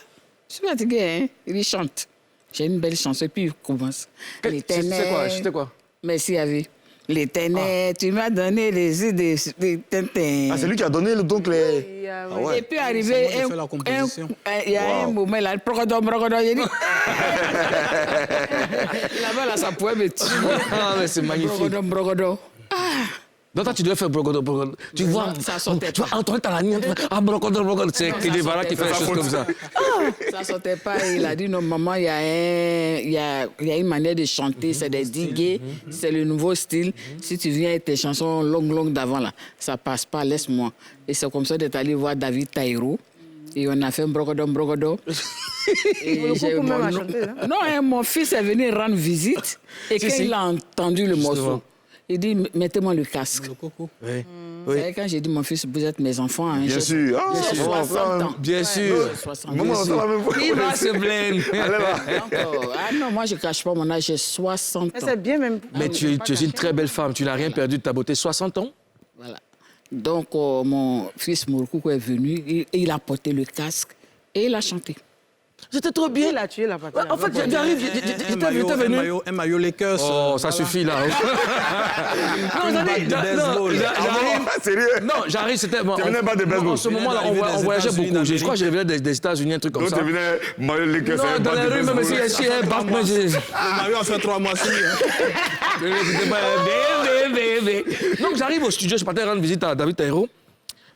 je suis fatiguée, hein? Il dit, chante. J'ai une belle chanson, et puis il commence. C'était quoi? Merci à vie. L'Éternel, tu m'as donné les idées de Tintin. Ah, c'est lui qui a donné donc les... Ah ouais. Et puis arrivé, il y a un moment, là, j'ai dit... Là-bas, là, ça pouvait me tuer. Ah, mais c'est magnifique. Brogodon. Ah, Donc, toi, tu devais faire brogodo. Tu vois, ça sortait tu vois, Antoine Talani, brogodo. C'est Kedevara qui fait des choses comme ça. Ça sortait pas. Il a dit, non, maman, il y a une manière de chanter, c'est des diguets, c'est le nouveau style. Si tu viens avec tes chansons longues d'avant, là, ça passe pas, laisse-moi. Et c'est comme ça d'être allé voir David Taïro. Et on a fait un brogodo. Et j'ai non, mon fils est venu rendre visite. Et quand il a entendu le morceau, il dit, mettez-moi le casque. Oui. Quand j'ai dit, mon fils, vous êtes mes enfants. Hein, Bien sûr. J'ai 60 ans. Bien sûr. Maman, ça la même fois. Il va se plaindre. Non, moi, je ne cache pas mon âge, j'ai 60 ans. C'est bien même. Mais tu es une très belle femme. Tu n'as rien perdu de ta beauté. 60 ans? Voilà. Donc, mon fils Mourkoukou est venu, et il a porté le casque et il a chanté. C'était trop bien. Il a tué la partie. En fait, j'arrive, j'étais venu. Un maillot Lakers. Oh, ça suffit là. Non, j'arrive, c'était... Tu venais pas de baseball. En ce moment-là, on voyageait beaucoup. Je crois que je venais des États-Unis, un truc comme ça. Donc tu venais maillot Lakers. Non, dans les rues, même si il y a un Batman, Le maillot a fait 3 mois si. Donc j'arrive au studio, je partais rendre visite à David Taïro.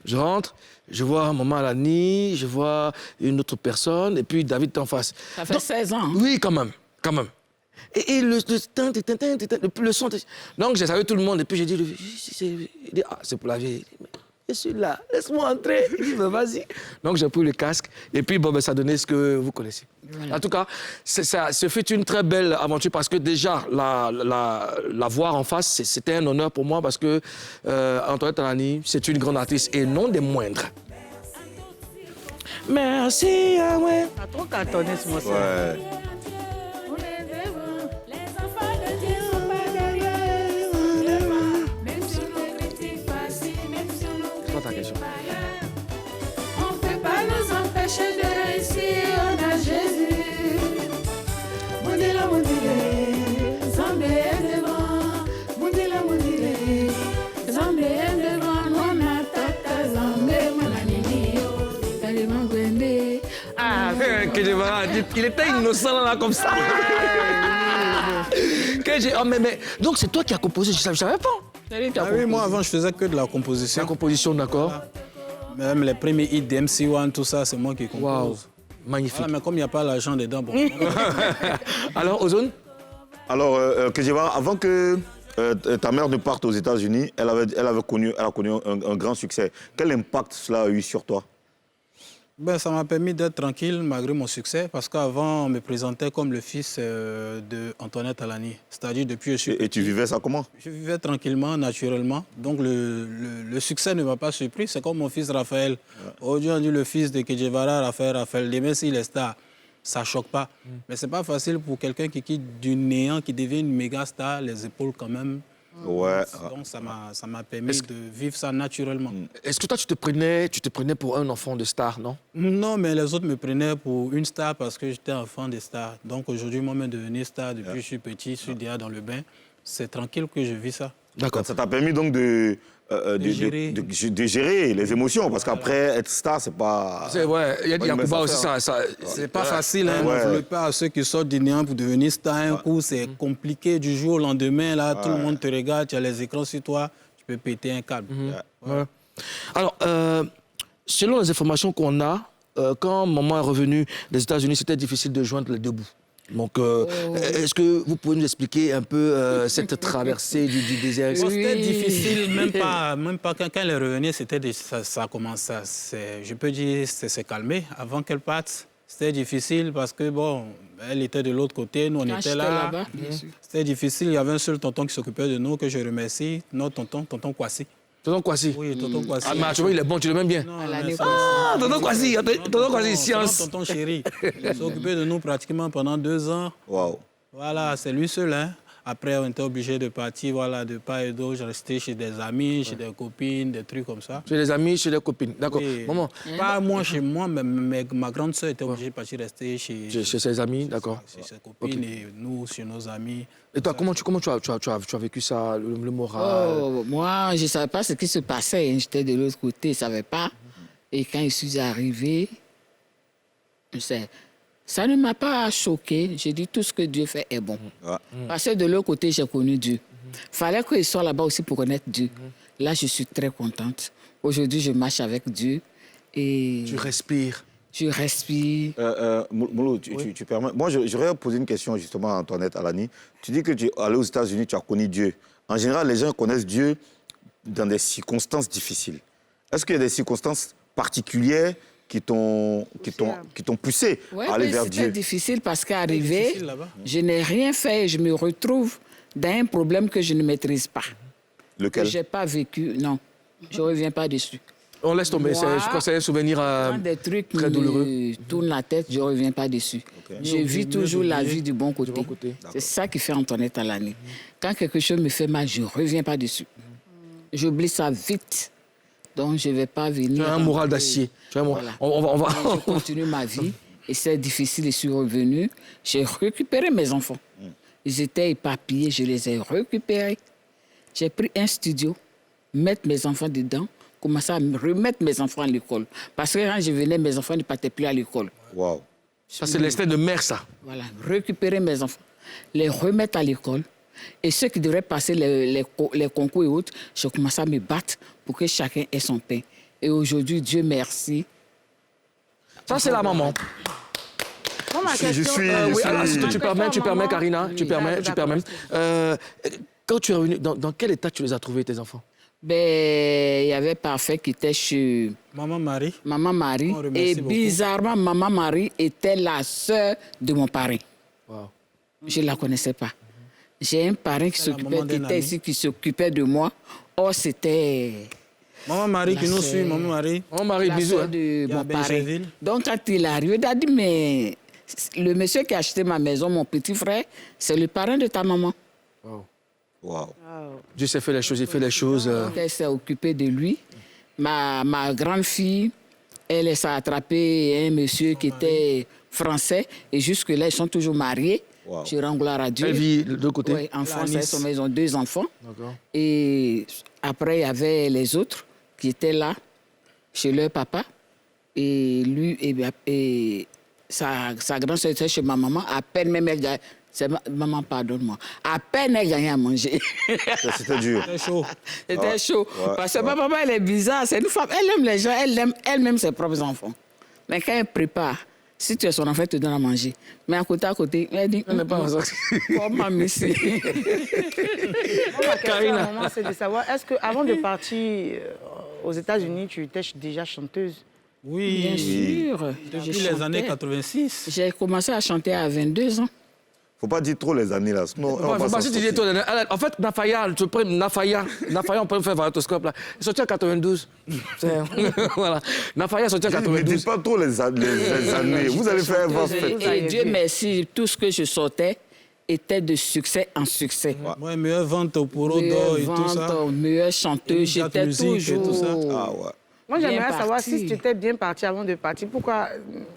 Je rentre, je vois Maman Alani, je vois une autre personne, et puis David est en face. Ça fait 16 ans. Hein. Oui, quand même. Et le son... Donc j'ai salué tout le monde, et puis j'ai dit, c'est pour la vie. Je suis là, laisse-moi entrer. Il dit, vas-y. Donc j'ai pris le casque, et puis ça donnait ce que vous connaissez. Voilà. En tout cas, ce fut une très belle aventure, parce que déjà, la voir en face, c'était un honneur pour moi, parce que Antoine Talani, c'est une grande artiste, et non des moindres. Merci, ouais. Ça a trop cartonné ce morceau. Ouais. Ta question. On ne peut pas nous empêcher de réussir, on a Jésus. Mondila, Zambé est devant. Mondila, Zambé est devant. On a Tata Zambé, Mananini, Taliban Gwende. Ah, Il était innocent là, comme ça. Donc c'est toi qui as composé, je ne savais pas. Oui, moi avant je faisais que de la composition. La composition, d'accord. Même les premiers hits de MC1, tout ça, c'est moi qui compose. Waouh, magnifique. Voilà, mais comme il n'y a pas l'argent dedans, bon. Alors, Ozone? Alors, Kedevara, avant que ta mère ne parte aux États-Unis, elle a connu un grand succès. Quel impact cela a eu sur toi? Ça m'a permis d'être tranquille malgré mon succès, parce qu'avant, on me présentait comme le fils de Antoinette Talani. C'est-à-dire depuis que je suis Et tu vivais ça comment? Je vivais tranquillement, naturellement. Donc le succès ne m'a pas surpris. C'est comme mon fils Raphaël. Aujourd'hui, on dit le fils de Kedevara, Raphaël. Demain, s'il est star, ça ne choque pas. Mais ce n'est pas facile pour quelqu'un qui quitte du néant, qui devient une méga star, les épaules quand même. Ouais. Donc ça m'a permis de vivre ça naturellement. Est-ce que toi, tu te prenais pour un enfant de star, non? Non, mais les autres me prenaient pour une star parce que j'étais enfant des stars. Donc aujourd'hui, moi-même, devenir star depuis que je suis petit, je suis déjà dans le bain. C'est tranquille que je vis ça. D'accord. Ça t'a permis donc de gérer les émotions, parce qu'après, être star, c'est pas... Ouais, il y a Yacouba aussi, ça... C'est pas facile, hein. Ne voulez pas à ceux qui sortent du néant pour devenir star un coup, c'est compliqué du jour au lendemain, là, tout le monde te regarde, tu as les écrans sur toi, tu peux péter un câble. Ouais. Alors, selon les informations qu'on a, quand maman est revenue des États-Unis, c'était difficile de joindre les deux bouts. Donc, est-ce que vous pouvez nous expliquer un peu cette traversée du désert? C'était difficile, même pas quand elle est revenue, ça commence à, je peux dire, c'est calmé. Avant qu'elle parte, c'était difficile parce que, bon, elle était de l'autre côté, nous on était là. C'était difficile, il y avait un seul tonton qui s'occupait de nous, que je remercie, notre tonton Kwasi. Tonton Kwasi? Oui, tonton Kwasi. Ah, mais tu vois, il est bon, tu l'aimes bien? Non, tonton Kwasi, science. Tonton chéri. Il s'est occupé de nous pratiquement pendant 2 ans. Waouh. Voilà, c'est lui seul. Hein. Après, on était obligé de partir, voilà, de part et d'autre. Je restais chez des amis, chez des copines, des trucs comme ça. Chez des amis, chez des copines. D'accord. Oui. Maman? Pas moi chez moi, mais ma grande sœur était obligée de partir rester chez ses amis, d'accord. Chez ses copines et nous, chez nos amis. Et toi, comment tu as vécu ça, le moral? Moi, je ne savais pas ce qui se passait. J'étais de l'autre côté, je ne savais pas. Et quand je suis arrivé, ça ne m'a pas choqué. J'ai dit tout ce que Dieu fait est bon. Parce que de l'autre côté, j'ai connu Dieu. Il fallait qu'il soit là-bas aussi pour connaître Dieu. Là, je suis très contente. Aujourd'hui, je marche avec Dieu et Tu respires. je respire. Molo, tu permets. Moi, j'aurais posé une question justement à Antoinette Alani. Tu dis que tu es allé aux États-Unis, tu as connu Dieu. En général, les gens connaissent Dieu dans des circonstances difficiles. Est-ce qu'il y a des circonstances particulières qui t'ont poussé à aller vers Dieu? C'était difficile parce qu'arrivé, difficile là-bas. je n'ai rien fait et je me retrouve dans un problème que je ne maîtrise pas. Lequel? Que je n'ai pas vécu. Non, je ne reviens pas dessus. On laisse tomber. Moi, Je crois que c'est un souvenir Quand des trucs très douloureux. me tournent la tête, je ne reviens pas dessus. Je vis toujours la vie du bon côté. C'est ça qui fait Antoinette Alani. Quand quelque chose me fait mal, je ne reviens pas dessus. J'oublie ça vite. Donc, je ne vais pas venir... Tu as un moral d'acier. Tu as un Voilà. On va... Je continue ma vie et c'est difficile, je suis revenue. J'ai récupéré mes enfants. Ils étaient éparpillés, je les ai récupérés. J'ai pris un studio, mettre mes enfants dedans, commencer à remettre mes enfants à l'école. Parce que quand je venais, mes enfants ne partaient plus à l'école. Waouh. Ça, c'est l'instinct de mère, ça. Voilà, récupérer mes enfants, les remettre à l'école. Et ceux qui devraient passer les concours et autres, je commence à me battre pour que chacun ait son pain. Et aujourd'hui, Dieu merci. Ça, c'est la maman. Moi, ma Je question, suis- Oui, alors, si Ma tu question, permets, maman. Karina, Oui, tu permets. d'accord. Quand tu es revenu, dans quel état tu les as trouvés, tes enfants? Ben, il y avait Parfait qui était chez Maman Marie. Maman Marie. On remercie Et beaucoup. bizarrement, Maman Marie était la sœur de mon parrain. Wow. Je ne la connaissais pas. J'ai un parrain qui C'est la s'occupait, maman qui d'un était ami. ici, qui s'occupait de moi. Or, c'était Maman Marie qui nous suit, Maman Marie. Oh, Marie, la bisous. sœur Hein. de Il y a mon parrain. Benjerville. Donc, quand il est arrivé, il a dit, mais le monsieur qui a acheté ma maison, mon petit frère, c'est le parrain de ta maman. Waouh. Dieu s'est fait les choses, il fait les choses. Donc, elle s'est occupée de lui. Ma grande fille, elle s'est attrapée un monsieur qui était français. Et jusque-là, ils sont toujours mariés. Wow. Je rends gloire à Dieu. Elle vit de l'autre côté. Oui, en France, Nice. ils ont 2 enfants. D'accord. Et après, il y avait les autres qui étaient là, chez leur papa. Et lui et sa grande soeur était chez ma maman. À peine même elle gagnait. Maman, pardonne-moi. À peine elle gagnait à manger. C'était dur. C'est chaud. C'était chaud. ouais, Parce que ouais. ma maman, elle est bizarre. C'est une femme. Elle aime les gens. Elle aime elle-même ses propres enfants. Mais quand elle prépare, si tu es son enfant, elle te donne à manger. Mais à côté, elle dit... Elle n'est pas enceinte. Oh, mamie, Moi, ma question, à un moment, c'est de savoir, est-ce qu'avant de partir aux États-Unis, tu étais déjà chanteuse? Oui. Bien sûr. Depuis Je les années chantais. 86. J'ai commencé à chanter à 22 ans. Faut pas dire trop les années là. Sinon, on va Faut pas s'en si tu dis sortir. toi. En fait, Nafaya, tu prends Nafaya, on peut faire variatoscope là. Il est sorti en 92. Voilà. Nafaya est sorti en Ne 92. dites pas trop les années. Vous allez faire votre fête. Et Dieu merci, tout ce que je sortais était de succès en succès. Ouais, meilleure vente au Poro d'or et tout ça. Meilleure chanteuse, Jacques j'étais Musique et tout ça. toujours... Ah ouais. Moi, Bien j'aimerais savoir parti. si tu étais bien parti avant de partir. Pourquoi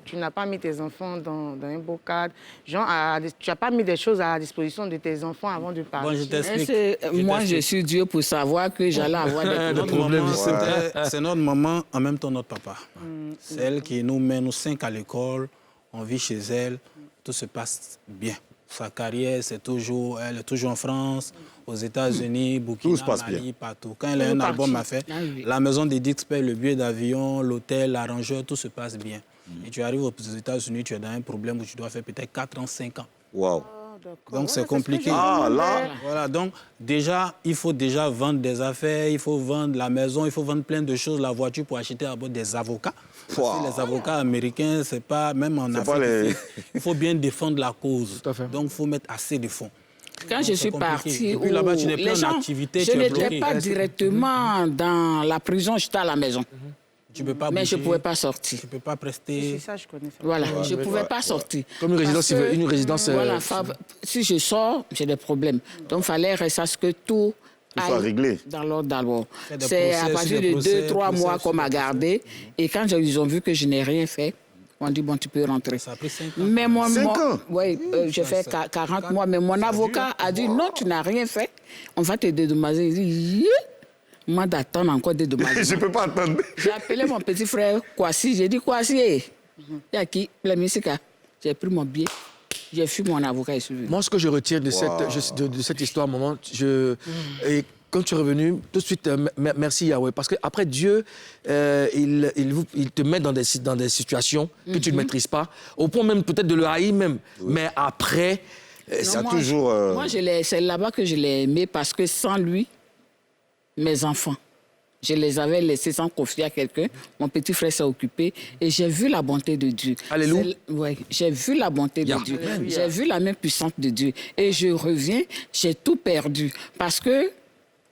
tu n'as pas mis tes enfants dans un beau cadre? Genre, tu n'as pas mis des choses à la disposition de tes enfants avant de partir? Bon, je t'explique. Moi, je suis Dieu pour savoir que j'allais avoir des Notre problèmes. maman, c'est notre maman, en même temps notre papa. C'est elle qui nous met, nous 5 à l'école, on vit chez elle, tout se passe bien. Sa carrière, elle est toujours en France, aux États-Unis, Burkina, Tout se passe Mali, bien. partout. Quand elle a un album à faire, Ah oui. la maison des Dix paye le billet d'avion, l'hôtel, l'arrangeur, tout se passe bien. Et tu arrives aux États-Unis, tu es dans un problème où tu dois faire peut-être 4 ans, 5 ans. Waouh. Donc c'est compliqué. Ah là. Voilà, donc déjà, il faut déjà vendre des affaires, il faut vendre la maison, il faut vendre plein de choses, la voiture pour acheter d'abord des avocats. Parce que les avocats américains, c'est pas, même en C'est pas Afrique, les- il faut bien défendre la cause. Tout à fait. Donc il faut mettre assez de fonds. Quand Donc, je c'est suis compliqué. partie, Et puis là-bas, tu n'es plus les en gens, activité, je tu es n'étais bloqué. pas directement dans la prison, j'étais à la maison. Tu peux pas Mais je ne bouger, pouvais pas sortir. Tu peux pas C'est prester. ça, je connais ça. Voilà, je ne pouvais pas sortir. Comme une résidence, Parce que, une résidence. Voilà, si je sors, j'ai des problèmes. Donc, il fallait rester à ce que tout Tout soit aille réglé. dans l'ordre d'abord. Fait des C'est à procès, partir sur des de procès, 2-3 mois procès, qu'on m'a sur des gardé. Et quand ils ont vu que je n'ai rien fait, on dit, bon, tu peux rentrer. Ça a pris 5 ans. Mais moi, 5 ans? Oui, j'ai fait 40 mois. Mais mon avocat a dit, non, tu n'as rien fait. On va te dédommager. Il dit, Yé! Moi, d'attendre encore des dommages. Je peux pas attendre. J'ai appelé mon petit frère Kwasi. J'ai dit, Kwasi, il y a qui? La musique. J'ai pris mon billet. J'ai fui mon avocat et je suis venu. Moi, ce que je retire de cette histoire, maman, et quand tu es revenu, tout de suite, merci Yahweh. Parce qu'après, Dieu, il te met dans des situations que tu ne maîtrises pas, au point même peut-être de le haïr même. Oui. Mais après, ça toujours... Moi, c'est là-bas que je l'ai aimé parce que sans lui, mes enfants, je les avais laissés sans confier à quelqu'un. Mon petit frère s'est occupé et j'ai vu la bonté de Dieu. Alléluia. Oui, j'ai vu la bonté de Dieu. J'ai vu la main puissante de Dieu. Et je reviens, j'ai tout perdu. Parce que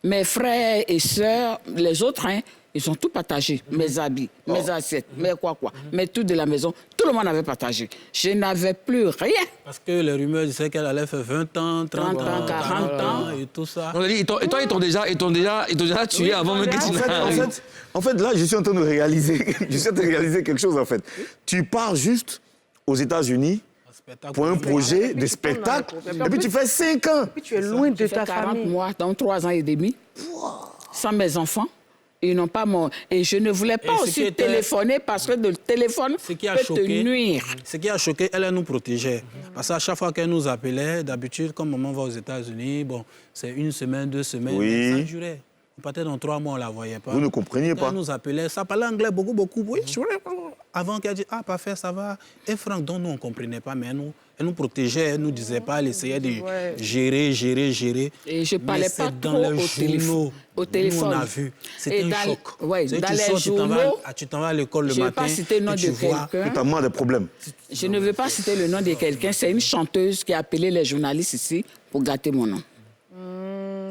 mes frères et sœurs, les autres, hein, ils ont tout partagé. Mes habits, mes assiettes, mes mes tout de la maison. Tout le monde avait partagé. Je n'avais plus rien. Parce que les rumeurs disaient qu'elle allait faire 20 ans, 30 ans, 40 ans et tout ça. On a dit, et toi, ils t'ont déjà tué avant même que tu n'arrives. En fait, là, je suis en train de réaliser, quelque chose, en fait. Tu pars juste aux États-Unis pour un projet de spectacle, et puis tu fais 5 ans. Et puis tu es loin de ta 40 famille. mois, dans 3 ans et demi, sans mes enfants. Ils n'ont pas mon... Et je ne voulais pas aussi téléphoner parce que le téléphone peut te nuire. Ce qui a choqué, elle nous protégeait. Parce qu'à chaque fois qu'elle nous appelait, d'habitude, comme maman va aux États-Unis, bon, c'est 1 semaine, 2 semaines, oui. Ça durait. Peut-être dans 3 mois, on ne la voyait pas. Vous ne compreniez pas. Elle nous appelait, ça parlait anglais beaucoup. Oui, avant qu'elle dise, ah, parfait, ça va. Et Franck, donc nous, on ne comprenait pas, mais elle nous protégeait, elle ne nous disait pas, elle essayait de gérer. Et je ne parlais pas trop au téléphone. Nous, on a vu. C'était un choc. Ouais, dans les journaux, tu t'en vas à l'école le matin. Je ne vais pas citer le nom de quelqu'un. Tu as des problèmes. Je ne veux pas citer le nom de quelqu'un. C'est une chanteuse qui a appelé les journalistes ici pour gâter mon nom.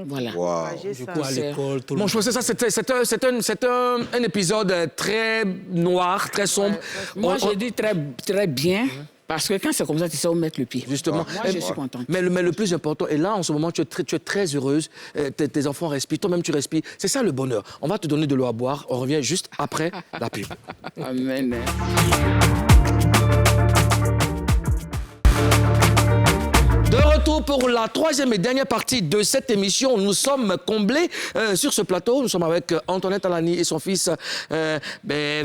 Voilà. Wow. Du coup, à l'école, tout le monde... Je pensais ça, c'est un épisode très noir, très sombre. Moi, je dis très bien, parce que quand c'est comme ça, tu sais où mettre le pied. Justement. Moi, je suis contente. Mais le plus important, et là, en ce moment, tu es très heureuse, tes enfants respirent, toi-même, tu respires. C'est ça, le bonheur. On va te donner de l'eau à boire. On revient juste après la pub. Amen. De retour pour la 3e et dernière partie de cette émission. Nous sommes comblés sur ce plateau. Nous sommes avec Antoinette Alani et son fils Kejevara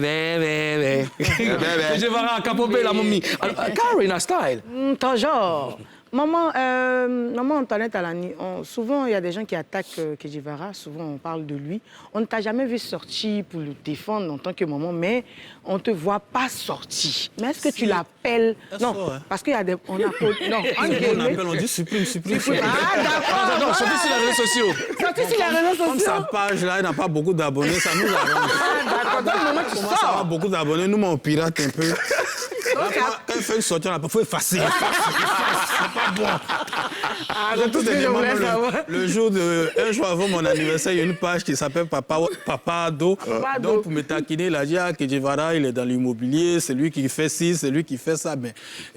Kapopé, la momie. Karina Style. Toujours. Maman Antoinette Alani, souvent, il y a des gens qui attaquent Kejevara. Souvent, on parle de lui. On ne t'a jamais vu sortir pour le défendre en tant que maman, mais on ne te voit pas sortir. Mais est-ce que tu l'appelles? Non, parce qu'il y a des... On appelle, on dit supprime. Ah, d'accord. Non, sortez sur les réseaux sociaux. Sortez sur les réseaux sociaux. Comme sa page, là, il n'a pas beaucoup d'abonnés, ça nous arrange. D'accord, donc, maman, tu commence à avoir beaucoup d'abonnés, nous, on pirate un peu. Quand elle fait une sortie, il faut effacer. C'est pas bon. Ah, c'est tout ce que je voulais savoir. Un jour avant mon anniversaire, il y a une page qui s'appelle Papa Ado. Donc, pour me taquiner, il a dit que Kejevara, il est dans l'immobilier, c'est lui qui fait ci, c'est lui qui fait ça. Mais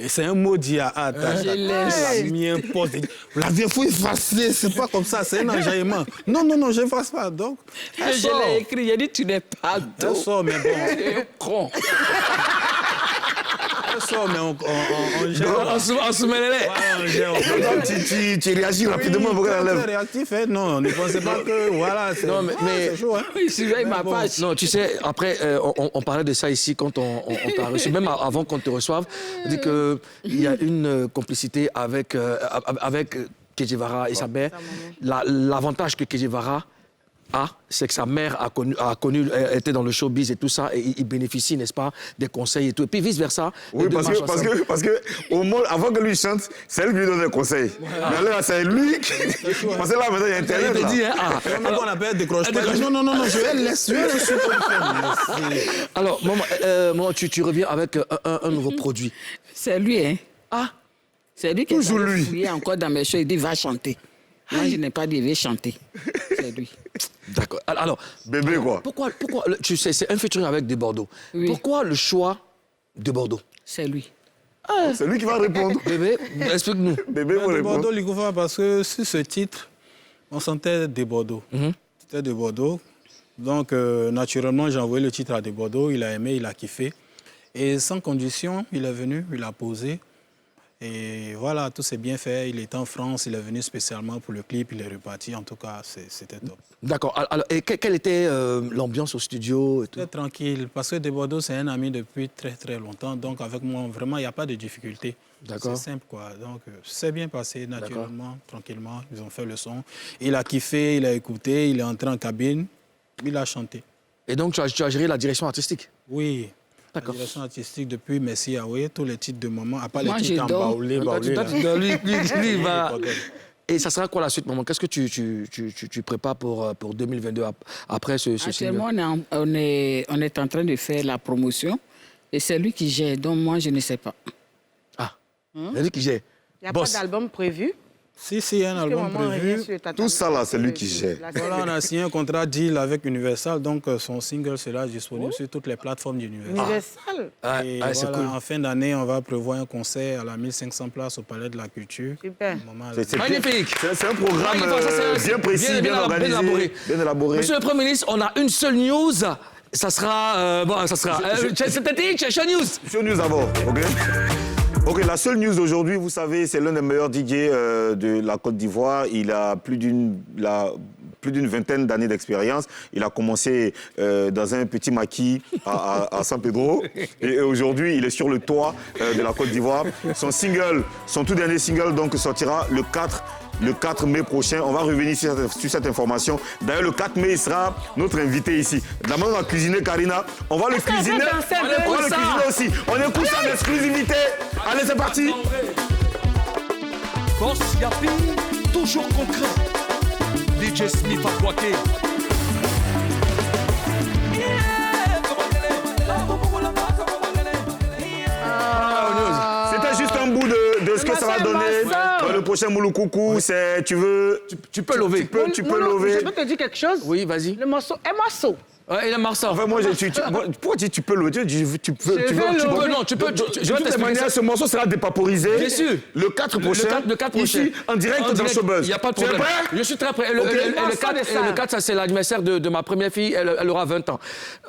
c'est un mot dit à Je laisse. Il a mis un poste. La vie, il faut effacer, c'est pas comme ça, c'est un enjaillement. Non, je n'efface pas. Donc, Je l'ai écrit, j'ai dit tu n'es pas d'eau. Elle sort, mais bon. Tu es con. Mais on gère. On se met les lèvres. Tu réagis rapidement pour qu'elle enlève. Réactif, hein? Non, ne pensez pas que voilà, c'est chaud. Hein? Il surveille ma page. Non, tu sais, après, on parlait de ça ici quand on t'a reçu, même avant qu'on te reçoive. On dit qu'il y a une complicité avec Kejevara et sa mère. L'avantage que Kejevara c'est que sa mère a connu, était dans le showbiz et tout ça, et il bénéficie, n'est-ce pas, des conseils et tout. Et puis vice-versa. Oui, parce que au moins, avant que lui chante, c'est elle qui lui donne des conseils. Mais là, c'est lui qui... Parce que là, maintenant, il y a Internet. Il dit, on appelle décroche. Non, je vais laisser. Alors, maman, tu reviens avec un nouveau produit. C'est lui, hein? Ah, c'est lui qui a fouillé encore dans mes choses. Il dit, va chanter. Moi, je n'ai pas dit, va chanter. C'est lui. D'accord. Alors, bébé, quoi. Pourquoi tu sais, c'est un featuring avec des Bordeaux. Oui. Pourquoi le choix de Bordeaux? C'est lui. C'est lui qui va répondre. Bébé, explique-nous. Bébé va répondre. Bordeaux, Ligoufa, parce que sur ce titre, on sentait des Bordeaux. C'était de Bordeaux. Donc, naturellement, j'ai envoyé le titre à des Bordeaux. Il a aimé, il a kiffé. Et sans condition, il est venu, il a posé. Et voilà, tout s'est bien fait. Il était en France, il est venu spécialement pour le clip, il est reparti. En tout cas, c'était top. D'accord. Alors, et quelle était l'ambiance au studio et tout? Très tranquille, parce que De Bordeaux, c'est un ami depuis très très longtemps. Donc avec moi, vraiment, il n'y a pas de difficulté. D'accord. C'est simple, quoi. Donc, c'est bien passé, naturellement, tranquillement. Ils ont fait le son. Il a kiffé, il a écouté, il est entré en cabine, il a chanté. Et donc, tu as géré la direction artistique? Oui. La D'accord. direction artistique depuis Messi Yahweh, tous les titres de moment, à part Moi, les titres en j'adore. baoulé, Lui, il va... Et ça sera quoi la suite, maman? Qu'est-ce que tu prépares pour 2022 après ce single? Actuellement, on est en train de faire la promotion et c'est lui qui gère, donc moi, je ne sais pas. Ah, c'est lui qui gère. Il n'y a Boss. pas d'album prévu. Si, il y a un Parce que album maman, rien prévu. sur ta Tout ça, là, c'est lui qui gère. Voilà, on a signé un contrat deal avec Universal, donc son single sera disponible sur toutes les plateformes d'Universal. Universal. Et C'est voilà, cool. en fin d'année, on va prévoir un concert à la 1500 places au Palais de la Culture. Super. Maman, C'est Magnifique. C'est un programme Magnifique, ça, c'est bien précis, bien organisé, élaboré. bien élaboré. Monsieur le Premier ministre, on a une seule news. Ça sera... c'est peut-être Show News. Sur News d'abord, OK? OK, la seule news d'aujourd'hui, vous savez, c'est l'un des meilleurs DJ de la Côte d'Ivoire. Il a plus d'une vingtaine d'années d'expérience. Il a commencé dans un petit maquis à San Pedro. Et aujourd'hui, il est sur le toit de la Côte d'Ivoire. Son tout dernier single, donc, sortira le 4 mai prochain. On va revenir sur cette information. D'ailleurs, le 4 mai, il sera notre invité ici. D'abord, on va cuisiner Karina. On va le cuisiner. On va le cuisiner aussi. On écoute ça en exclusivité. Allez, c'est parti. Boss Yapi, toujours concret. DJ Smith à Kouaké. C'était juste un bout de ce que ça va donner dans le prochain Mouloukoukou. C'est, tu veux... Tu peux lever. Tu peux Non, lever. je peux te dire quelque chose. Oui, vas-y. Le morceau, un morceau. Il a Marcel. Enfin, moi, pourquoi tu peux lever? Tu peux. Non, tu peux. De toute manière, ce morceau sera dépaporisé. Bien sûr. Le 4 prochain. Le 4 prochain. Ici, en direct dans Showbuzz. Il n'y a pas de problème. Tu es prêt? Je suis très prêt. Et le 4, ça, c'est l'anniversaire de ma première fille. Elle aura 20 ans.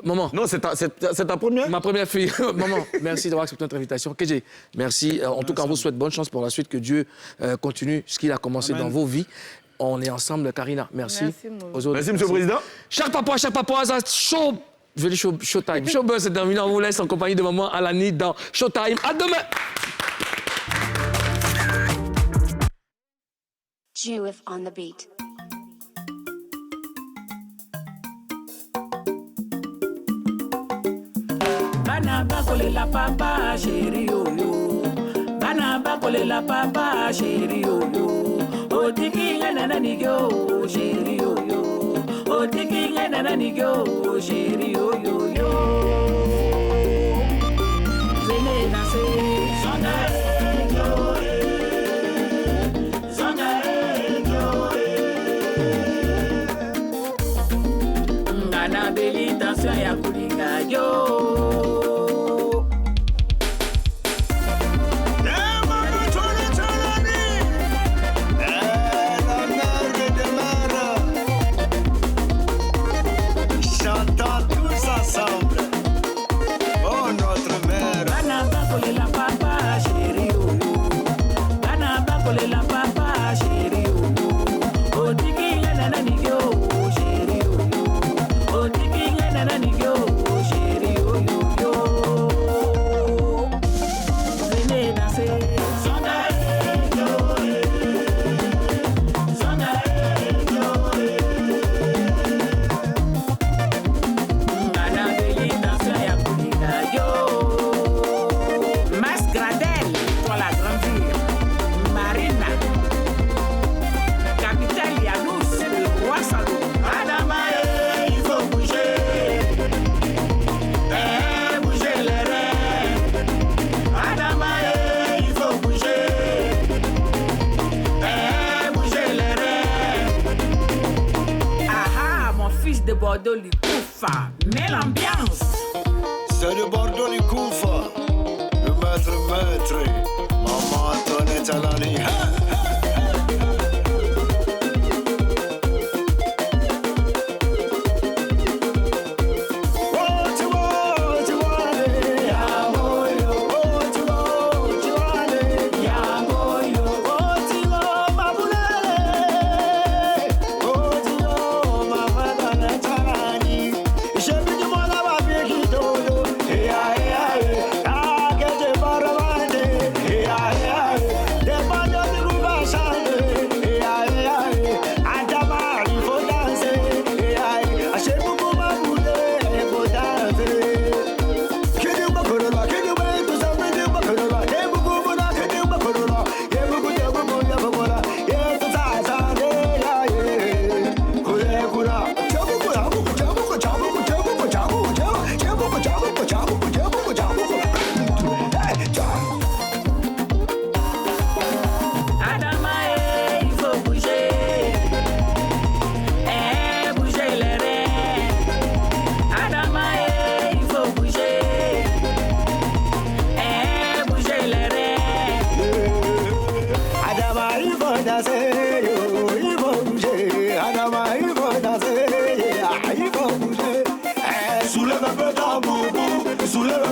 Maman. Non, c'est ta première? Ma première fille. Maman, merci d'avoir accepté notre invitation. KJ, merci. En tout cas, on vous souhaite bonne chance pour la suite. Que Dieu continue ce qu'il a commencé dans vos vies. On est ensemble, Karina. Merci. Aux autres. Merci, Monsieur le Président. Chers papas, show. Je vais dire Showtime. Showbuzz, c'est terminé. On vous laisse en compagnie de maman Alani dans Showtime. À demain. Jewif on the beat. Bana bakole la papa chéri yo yo. Bana bakole la papa chéri yo yo. Otiki nana nigyo chéri yo yo. Otiki nana nigyo chéri yo yo yo. Venez danser, songae gloé. Songae gloé. Ngana beli danser ya kulinga yo. de Bordeaux, Likoufa. Mais l'ambiance. C'est de Bordeaux, Likoufa. Le maître. Maman Antoinette Alani. Ya soulève.